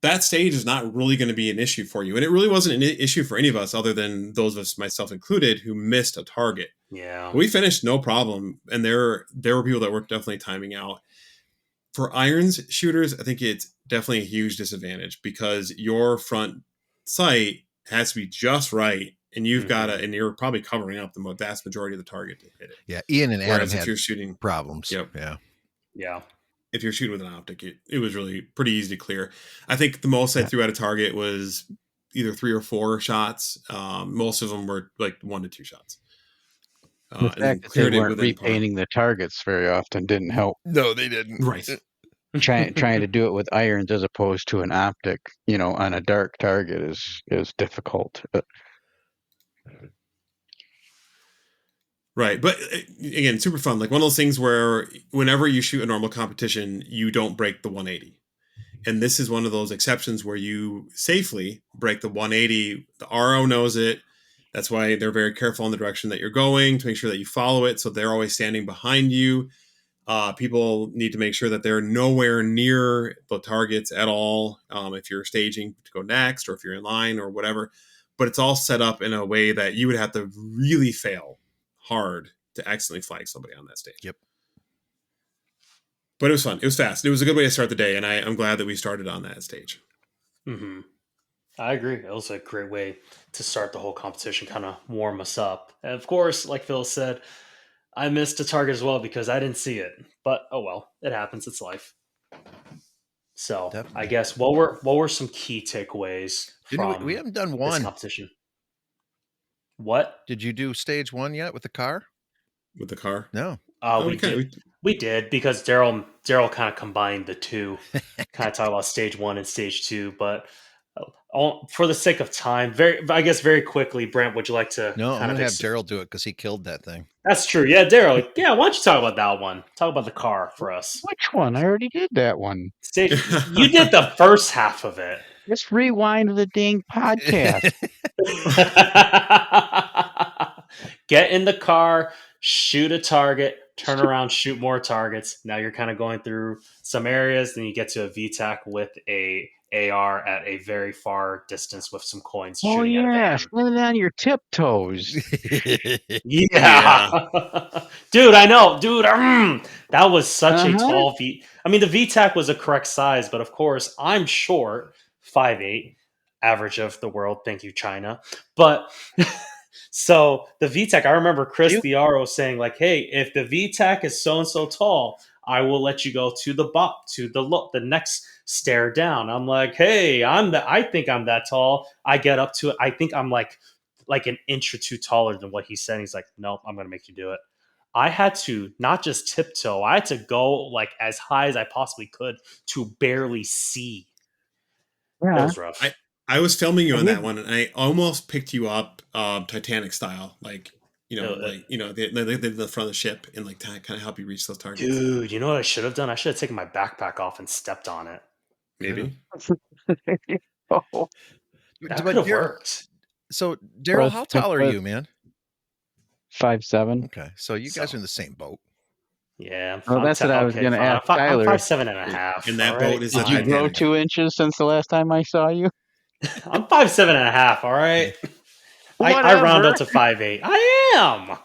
that stage is not really going to be an issue for you. And it really wasn't an issue for any of us other than those of us, myself included, who missed a target. Yeah. We finished no problem. And there were people that were definitely timing out. For irons shooters, I think it's definitely a huge disadvantage because your front sight has to be just right. And you've got to, and you're probably covering up the vast majority of the target to hit it. Yeah. Ian and Whereas Adam if you're shooting problems. Yep. Yeah. If you're shooting with an optic, it was really pretty easy to clear. I think the most I threw at a target was either 3 or 4 shots. Most of them were like 1 to 2 shots. The fact that they weren't repainting the targets very often didn't help. No, they didn't. Right. Trying to do it with irons as opposed to an optic, on a dark target is difficult. Right. But again, super fun. Like one of those things where whenever you shoot a normal competition, you don't break the 180. And this is one of those exceptions where you safely break the 180. The RO knows it. That's why they're very careful in the direction that you're going to make sure that you follow it. So they're always standing behind you. People need to make sure that they're nowhere near the targets at all. If you're staging to go next or if you're in line or whatever, but it's all set up in a way that you would have to really fail hard to accidentally flag somebody on that stage. Yep. But it was fun. It was fast. It was a good way to start the day. And I'm glad that we started on that stage. Mm-hmm. I agree. It was a great way to start the whole competition, kind of warm us up. And of course, like Phil said, I missed a target as well because I didn't see it. But oh well, it happens. It's life. So definitely. I guess what were some key takeaways from we haven't done one this competition? What? Did you do stage 1 yet with the car? With the car? No. We did because Deryl kind of combined the two, kind of talk about stage 1 and stage 2. But for the sake of time, very quickly, Brent, would you like to? No, I'm gonna have Deryl do it because he killed that thing. That's true. Yeah, Deryl. Yeah, why don't you talk about that one? Talk about the car for us. Which one? I already did that one. You did the first half of it. Just rewind the dang podcast. Get in the car, shoot a target, turn around, shoot more targets. Now you're kind of going through some areas, then you get to a VTAC with a AR at a very far distance with some coins. Oh yeah, standing on your tiptoes. Yeah. Dude, I know. Dude, that was such a tall V. I mean, the VTAC was a correct size, but of course, I'm short, 5'8", average of the world. Thank you, China. But so the VTAC, I remember Chris the RO saying like, "Hey, if the VTAC is so and so tall, I will let you go to the next stair down." I'm like, "Hey, I think I'm that tall." I get up to it. I think I'm like an inch or two taller than what he said. He's like, "Nope, I'm gonna make you do it." I had to not just tiptoe. I had to go like as high as I possibly could to barely see. Yeah. It was rough. I was filming you on that one, and I almost picked you up Titanic style, like they the front of the ship and like kind of help you reach those targets. Dude, you know what I should have done? I should have taken my backpack off and stepped on it. Maybe. That could have worked. So, Deryl, how tall are you, man? 5'7". Okay, so you guys are in the same boat. Yeah. That's what I was going to ask Tyler. I'm 5'7.5". In that boat is Did you grow 2 inches since the last time I saw you? I'm 5'7.5". All right. I round up to 5'8". I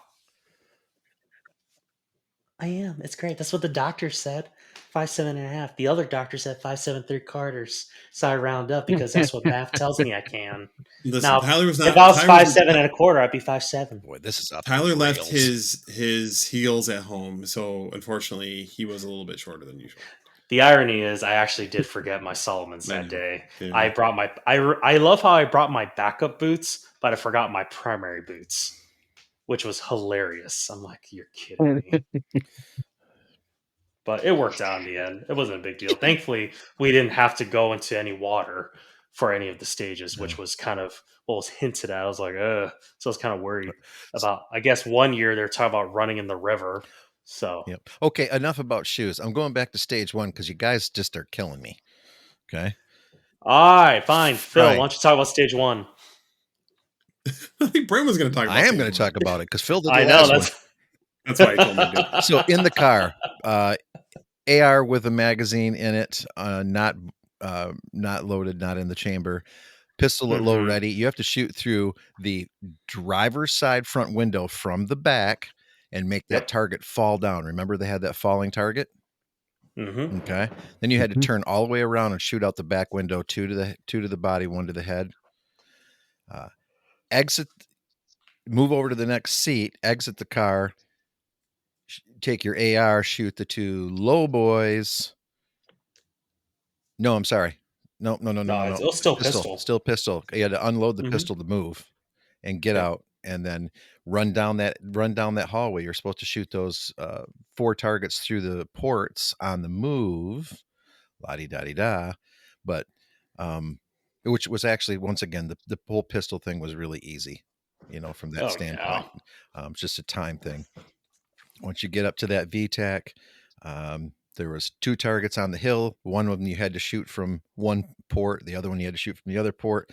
am. It's great. That's what the doctor said. 5'7.5". The other doctor said 5'7" 3/4. So I round up because that's what math tells me I can. Listen, now, Tyler was not, if I was 5'7 1/4", I'd be 5'7". Boy, this is up. Tyler left his heels at home, so unfortunately, he was a little bit shorter than usual. The irony is, I actually did forget my Solomons that day. Yeah. I love how I brought my backup boots, but I forgot my primary boots, which was hilarious. I'm like, you're kidding me. But it worked out in the end. It wasn't a big deal. Thankfully, we didn't have to go into any water for any of the stages, which was kind of what was hinted at. I was like, So I was kind of worried about, I guess one year they're talking about running in the river. So, yep. Okay, enough about shoes. I'm going back to stage 1 because you guys just are killing me. Okay. All right, fine. Phil, why don't you talk about stage 1? I think Brent was going to talk about it. I am going to talk about it because Phil did the I know, last one. That's why I told him to do it. So in the car, AR with a magazine in it, not not loaded, not in the chamber. Pistol at low ready. You have to shoot through the driver's side front window from the back and make that target fall down. Remember they had that falling target? Okay. Then you had to turn all the way around and shoot out the back window, two to the body, one to the head. Exit, move over to the next seat, exit the car, take your AR, shoot the two low boys. No, I'm sorry. No. It was still pistol. Still pistol. You had to unload the pistol to move and get out, and then run down that hallway. You're supposed to shoot those 4 targets through the ports on the move. La-di-da-di-da. But which was actually, once again, the whole pistol thing was really easy, from that standpoint. It's just a time thing. Once you get up to that VTAC, there was 2 targets on the hill. One of them you had to shoot from one port. The other one you had to shoot from the other port.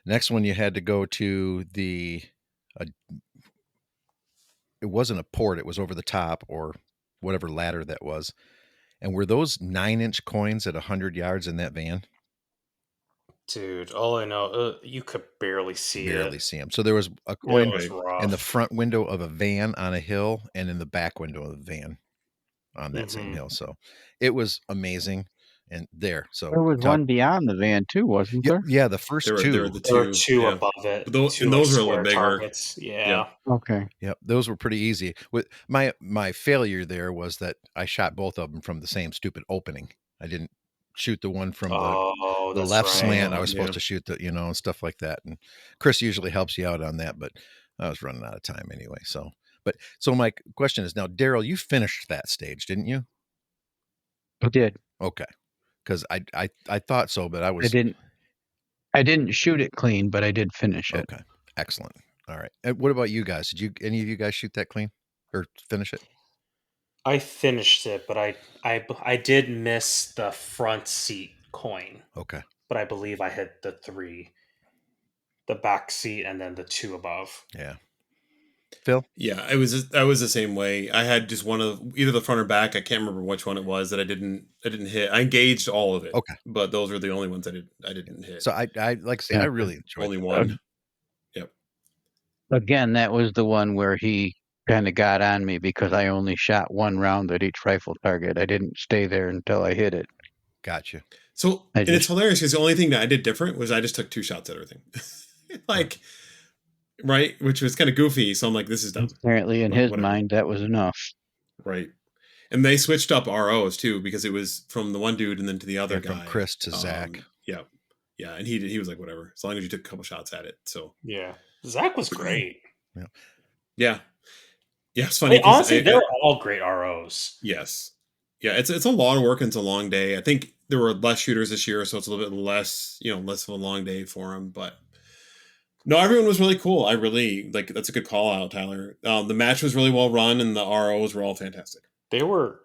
Next one you had to go to the it wasn't a port, it was over the top or whatever ladder that was. And were those 9-inch coins at 100 yards in that van? Dude, all I know, you could barely see them. So there was a coin in the front window of a van on a hill and in the back window of a van on that same hill. So it was amazing. And there was one beyond the van too, wasn't there? Yeah, the first two. There were two above it. But those were a little bigger. Targets. Yeah. Okay. Yep, those were pretty easy. With my failure there was that I shot both of them from the same stupid opening. I didn't shoot the one from the left slant. I was supposed to shoot the, and stuff like that. And Chris usually helps you out on that, but I was running out of time anyway. So my question is now, Daryl, you finished that stage, didn't you? I did. Okay. Because I thought so, but I didn't shoot it clean, but I did finish it. Okay. Excellent. All right. And what about you guys? Did any of you guys shoot that clean or finish it? I finished it, but I did miss the front seat coin. Okay. But I believe I hit the 3, the back seat, and then the 2 above. Yeah. Phil? Yeah, I was the same way. I had just one of either the front or back. I can't remember which one it was that I didn't hit. I engaged all of it. Okay. But those were the only ones I didn't hit. So I like I say, I really enjoyed only one. Yep. Again, that was the one where he kind of got on me because I only shot 1 round at each rifle target. I didn't stay there until I hit it. Gotcha. So it's hilarious because the only thing that I did different was I just took 2 shots at everything. Right, which was kind of goofy. So I'm like, this is dumb. Apparently, in his mind, that was enough. Right, and they switched up ROs too because it was from the one dude and then to the other guy, from Chris to Zach. Yeah, and he was like, whatever, as long as you took a couple shots at it. So yeah, Zach was great. Yeah. It's funny. Honestly, they're all great ROs. Yes. Yeah, it's a lot of work and it's a long day. I think there were less shooters this year, so it's a little bit less of a long day for them, but. No, everyone was really cool. I really that's a good call out, Tyler. The match was really well run, and the ROs were all fantastic. They were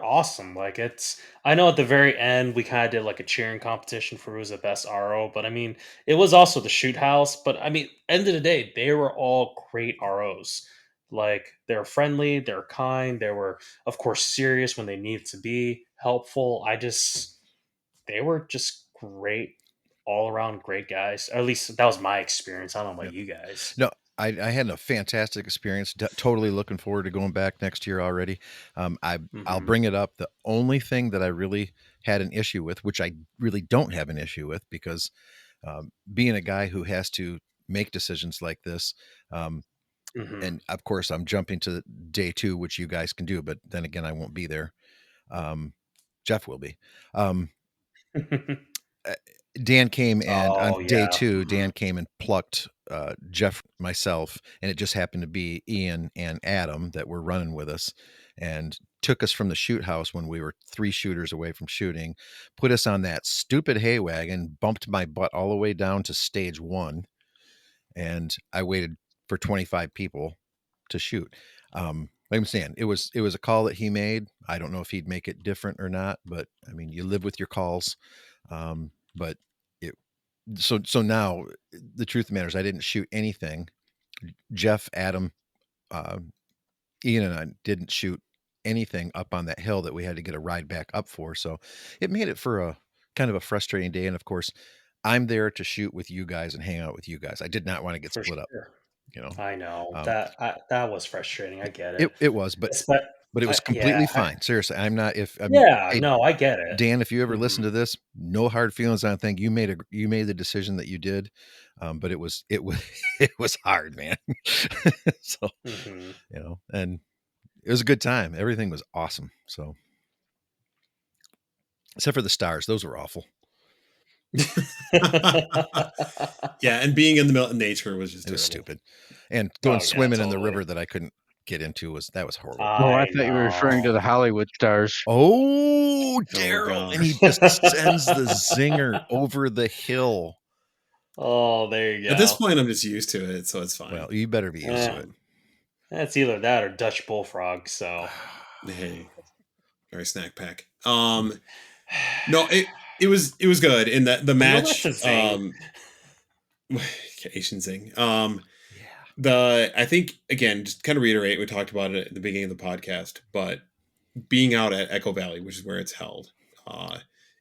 awesome. I know at the very end we kind of did a cheering competition for who was the best RO, but I mean it was also the shoot house. But I mean, end of the day, they were all great ROs. They were friendly, they were kind, they were of course serious when they needed to be, helpful. They were just great. All around great guys. Or at least that was my experience. I don't know about you guys. No, I had a fantastic experience. Totally looking forward to going back next year already. I'll bring it up. The only thing that I really had an issue with, which I really don't have an issue with, because being a guy who has to make decisions like this, and of course I'm jumping to day 2, which you guys can do, but then again I won't be there. Jeff will be. Dan came and on day 2, Dan came and plucked Jeff, myself, and it just happened to be Ian and Adam that were running with us, and took us from the shoot house when we were 3 shooters away from shooting, put us on that stupid hay wagon, bumped my butt all the way down to stage 1, and I waited for 25 people to shoot. Like I'm saying, it was a call that he made. I don't know if he'd make it different or not, but I mean, you live with your calls. But so now the truth of the matter is I didn't shoot anything. Jeff, Adam, Ian and I didn't shoot anything up on that hill that we had to get a ride back up for. So it made it for kind of a frustrating day. And of course, I'm there to shoot with you guys and hang out with you guys. I did not want to get For split up, sure. you know. I know that was frustrating. I get it. It was, but it was completely fine. Seriously, I'm not. Yeah, Hey, no, I get it. Dan, if you ever listen to this, no hard feelings. I think you made the decision that you did, but it was it was hard, man. So you know, and it was a good time. Everything was awesome. So except for the stars, those were awful. Yeah, and being in the middle of nature was just terrible. Was stupid, and going swimming in the river that I couldn't get into was horrible. I thought you were referring to the Hollywood stars. Oh, Daryl, and he just sends the zinger over the hill. Oh, there you go. At this point, I'm just used to it, so it's fine. Well, you better be used to it. That's either that or Dutch bullfrog. So, hey, or snack pack. No, it was good in that the match. Asian zing. I think again, just kind of reiterate, we talked about it at the beginning of the podcast, but being out at Echo Valley, which is where it's held,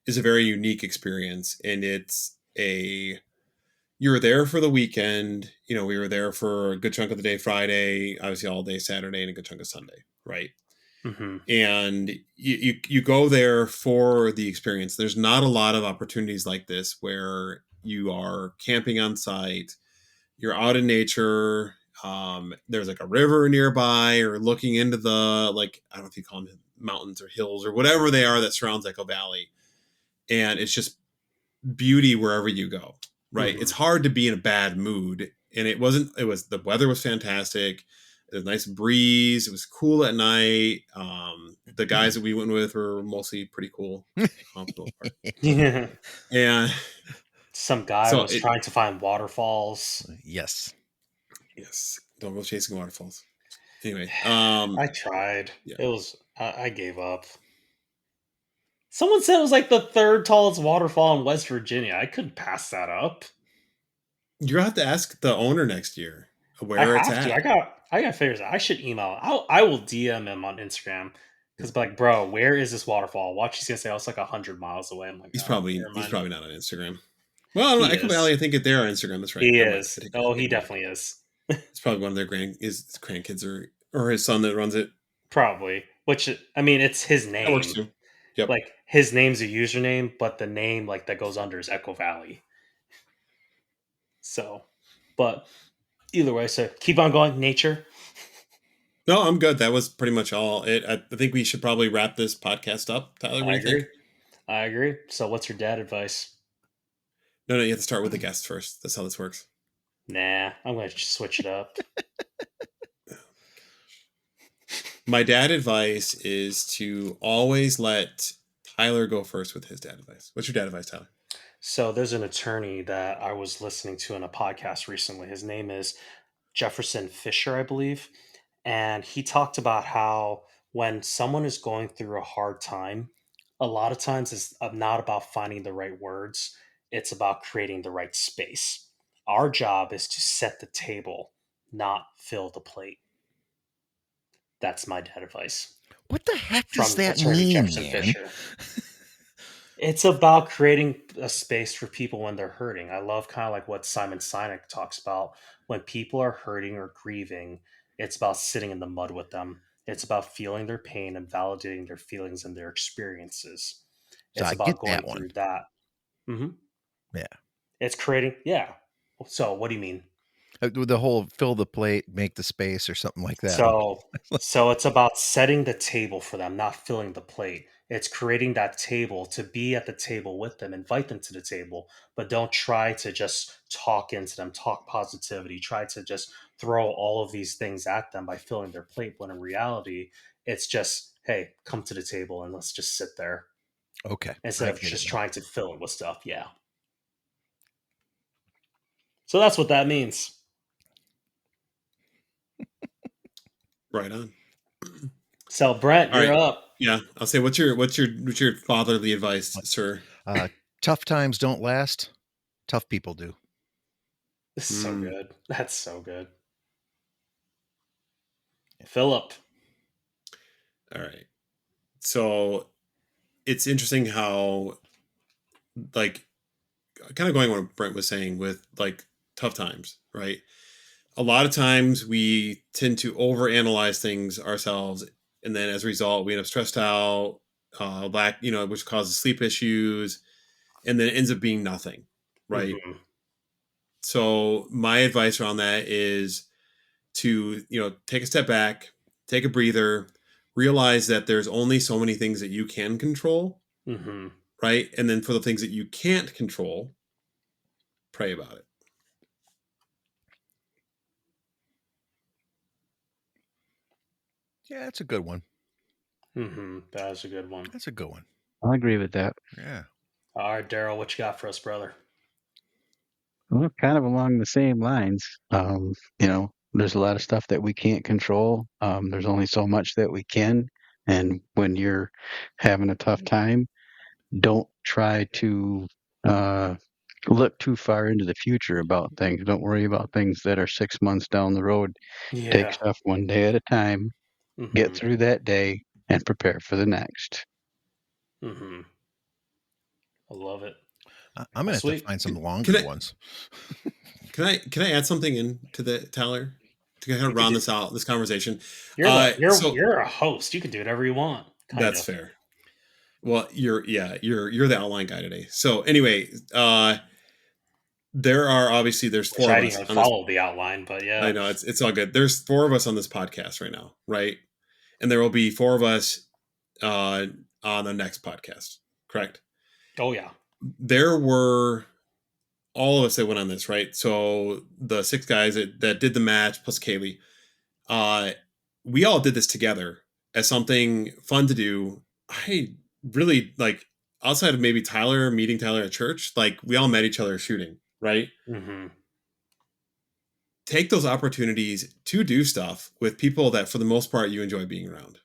is a very unique experience, and you're there for the weekend. You know, we were there for a good chunk of the day Friday, obviously all day Saturday, and a good chunk of Sunday, right? And you go there for the experience. There's not a lot of opportunities like this where you are camping on site, you're out in nature. There's like a river nearby, or looking into the, like, I don't know if you call them mountains or hills or whatever they are that surrounds Echo Valley. And it's just beauty wherever you go, right? It's hard to be in a bad mood. And the weather was fantastic. It was a nice breeze. It was cool at night. The guys that we went with were mostly pretty cool. Yeah. And some guy was trying to find waterfalls. Yes. Don't go chasing waterfalls. Anyway, I tried. Yeah. It was I gave up. Someone said it was like the third tallest waterfall in West Virginia. I couldn't pass that up. You have to ask the owner next year where it's at. I got figures out. I should email. I will DM him on Instagram because, like, bro, where is this waterfall? Watch, he's gonna say, "Oh, it's like 100 miles away." I'm like, he's probably not on Instagram. Well, I don't know. Echo Valley, I think they're on Instagram. That's right. He is. He definitely is. It's probably one of their grandkids or his son that runs it. Probably. Which, I mean, it's his name. That works too. Yep. Like, his name's a username, but the name like that goes under is Echo Valley. So, but either way, so keep on going, nature. No, I'm good. That was pretty much all. I think we should probably wrap this podcast up. Tyler, what do you think? I agree. So, what's your dad advice? No, you have to start with the guest first. That's how this works. Nah, I'm going to switch it up. My dad advice is to always let Tyler go first with his dad advice. What's your dad advice, Tyler? So there's an attorney that I was listening to in a podcast recently. His name is Jefferson Fisher, I believe. And he talked about how when someone is going through a hard time, a lot of times it's not about finding the right words. It's about creating the right space. Our job is to set the table, not fill the plate. That's my dad advice. What the heck does that mean, man? It's about creating a space for people when they're hurting. I love kind of like what Simon Sinek talks about. When people are hurting or grieving, it's about sitting in the mud with them. It's about feeling their pain and validating their feelings and their experiences. It's about going through that. Mm-hmm. Yeah. It's creating, yeah. So what do you mean? The whole fill the plate, make the space or something like that. So it's about setting the table for them, not filling the plate. It's creating that table, to be at the table with them, invite them to the table, but don't try to just talk into them, talk positivity, try to just throw all of these things at them by filling their plate, when in reality, it's just, hey, come to the table and let's just sit there. Okay. Instead of just trying to fill it with stuff. Yeah. So that's what that means. Right on. So Brent, you're up. Yeah, I'll say, what's your fatherly advice, sir? Tough times don't last. Tough people do. This is so good. That's so good. Philip. All right. So it's interesting how like kind of going on what Brent was saying with like tough times, right? A lot of times we tend to overanalyze things ourselves, and then as a result, we end up stressed out, which causes sleep issues, and then it ends up being nothing, right? Mm-hmm. So my advice around that is to, take a step back, take a breather, realize that there's only so many things that you can control, Mm-hmm. right? And then for the things that you can't control, pray about it. Yeah, that's a good one. Mm-hmm. That's a good one. That's a good one. I agree with that. Yeah. All right, Daryl, what you got for us, brother? Well, kind of along the same lines. There's a lot of stuff that we can't control. There's only so much that we can. And when you're having a tough time, don't try to look too far into the future about things. Don't worry about things that are 6 months down the road. Take Yeah. stuff one day at a time, get Mm-hmm. through that day, and prepare for the next. Mm-hmm. I love it. I'm gonna have to find some longer ones. Can I add something into the Tyler to kind of round this out, this conversation? You're a host. You can do whatever you want. That's fair. Well, you're the outline guy today. So anyway, there's four of us. I didn't follow the outline, but yeah, I know it's all good. There's four of us on this podcast right now, right? And there will be four of us on the next podcast. Correct? Oh yeah. There were all of us that went on this, right? So the 6 guys that did the match plus Kaylee, we all did this together as something fun to do. I really outside of maybe meeting Tyler at church, we all met each other shooting, right? Mm-hmm. Take those opportunities to do stuff with people that for the most part you enjoy being around.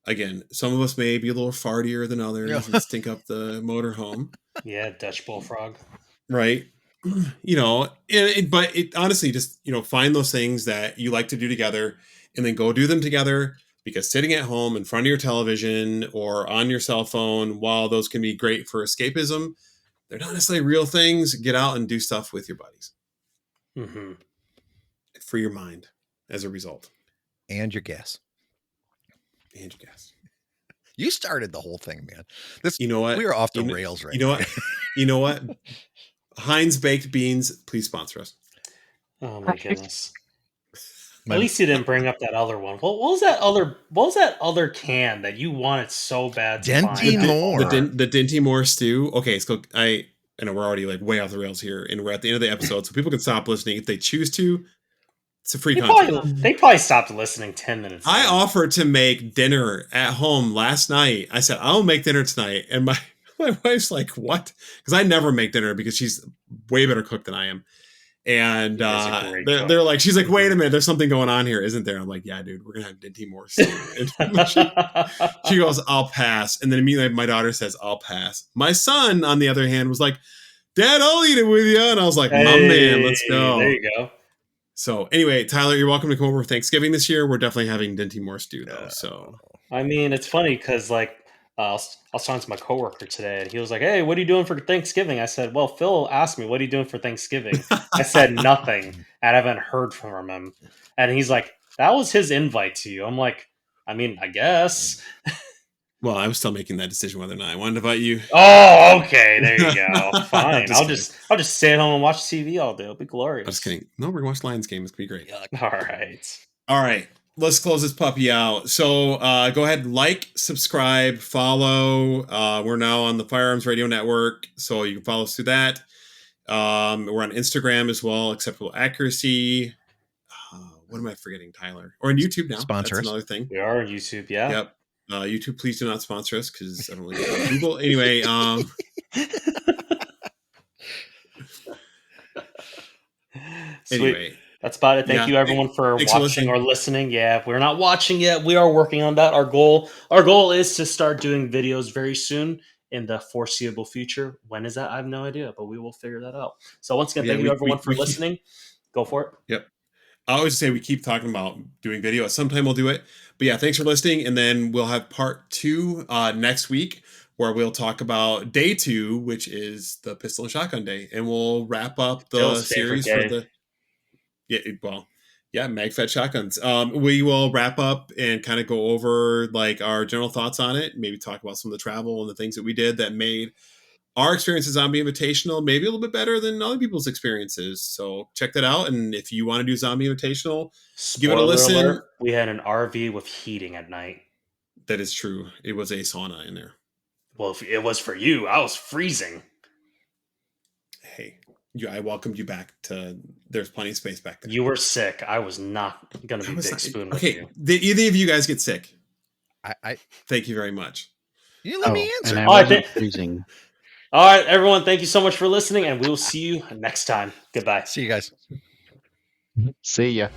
Again, some of us may be a little fartier than others and stink up the motorhome. Yeah, Dutch bullfrog. Right. But it honestly just, find those things that you like to do together and then go do them together, because sitting at home in front of your television or on your cell phone, while those can be great for escapism, they're not necessarily real things. Get out and do stuff with your buddies. Mm-hmm. Free your mind as a result. And your gas. You started the whole thing, man. You know what? We are off the rails right now. You know what? Heinz Baked Beans, please sponsor us. Oh my goodness. At least you didn't bring up that other one. What was that other can that you wanted so bad to Dinty find? Moore. The Dinty Moore stew. Okay, so I know we're already way off the rails here, and we're at the end of the episode, so people can stop listening if they choose to. It's a free content. They probably stopped listening 10 minutes. I offered to make dinner at home last night. I said, I'll make dinner tonight. And my wife's like, what? Because I never make dinner because she's way better cook than I am. And they're like, she's like, wait a minute, there's something going on here, isn't there? I'm like, yeah, dude, we're going to have Dinty Moore. She goes, I'll pass. And then immediately my daughter says, I'll pass. My son, on the other hand, was like, Dad, I'll eat it with you. And I was like, my man, let's go. There you go. So anyway, Tyler, you're welcome to come over for Thanksgiving this year. We're definitely having Dinty Moore stew though. So I mean, it's funny because I was talking to my coworker today, and he was like, "Hey, what are you doing for Thanksgiving?" I said, "Well, Phil asked me, what are you doing for Thanksgiving?" I said nothing, and I haven't heard from him. And he's like, "That was his invite to you." I'm like, I mean, I guess. Well, I was still making that decision whether or not I wanted to invite you. Oh, okay. There you go. Fine. I'll just stay at home and watch TV all day. It'll be glorious. I'm just kidding. No, we're gonna watch Lions game. It's gonna be great. All right. Let's close this puppy out. So go ahead, subscribe, follow. We're now on the Firearms Radio Network, so you can follow us through that. We're on Instagram as well, Acceptable Accuracy. What am I forgetting, Tyler? Or on YouTube now. Sponsor That's us. another thing. We are on YouTube, yeah. Yep. YouTube, please do not sponsor us because I don't really know Google. Anyway, Sweet. That's about it. Thank you everyone for watching or listening. Yeah, if we're not watching yet, we are working on that. Our goal is to start doing videos very soon in the foreseeable future. When is that? I have no idea, but we will figure that out. So once again, thank you everyone for listening. Go for it. Yep. I always say we keep talking about doing video. At some time we'll do it. But yeah, thanks for listening. And then we'll have part 2 next week, where we'll talk about day 2, which is the pistol and shotgun day, and we'll wrap up the series for the MagFed shotguns. We will wrap up and kind of go over like our general thoughts on it, maybe talk about some of the travel and the things that we did that made our experience at Zombie Invitational maybe a little bit better than other people's experiences. So check that out, and if you want to do Zombie Invitational, give it a listen. Alert, we had an RV with heating at night. That is true. It was a sauna in there. Well, if it was for you, I was freezing. Hey, I welcomed you back to. There's plenty of space back there. You were sick. I was not going to be big spoon with you. Did either of you guys get sick? I thank you very much. You let me answer. And I wasn't freezing. All right, everyone. Thank you so much for listening, and we will see you next time. Goodbye. See you guys. See ya.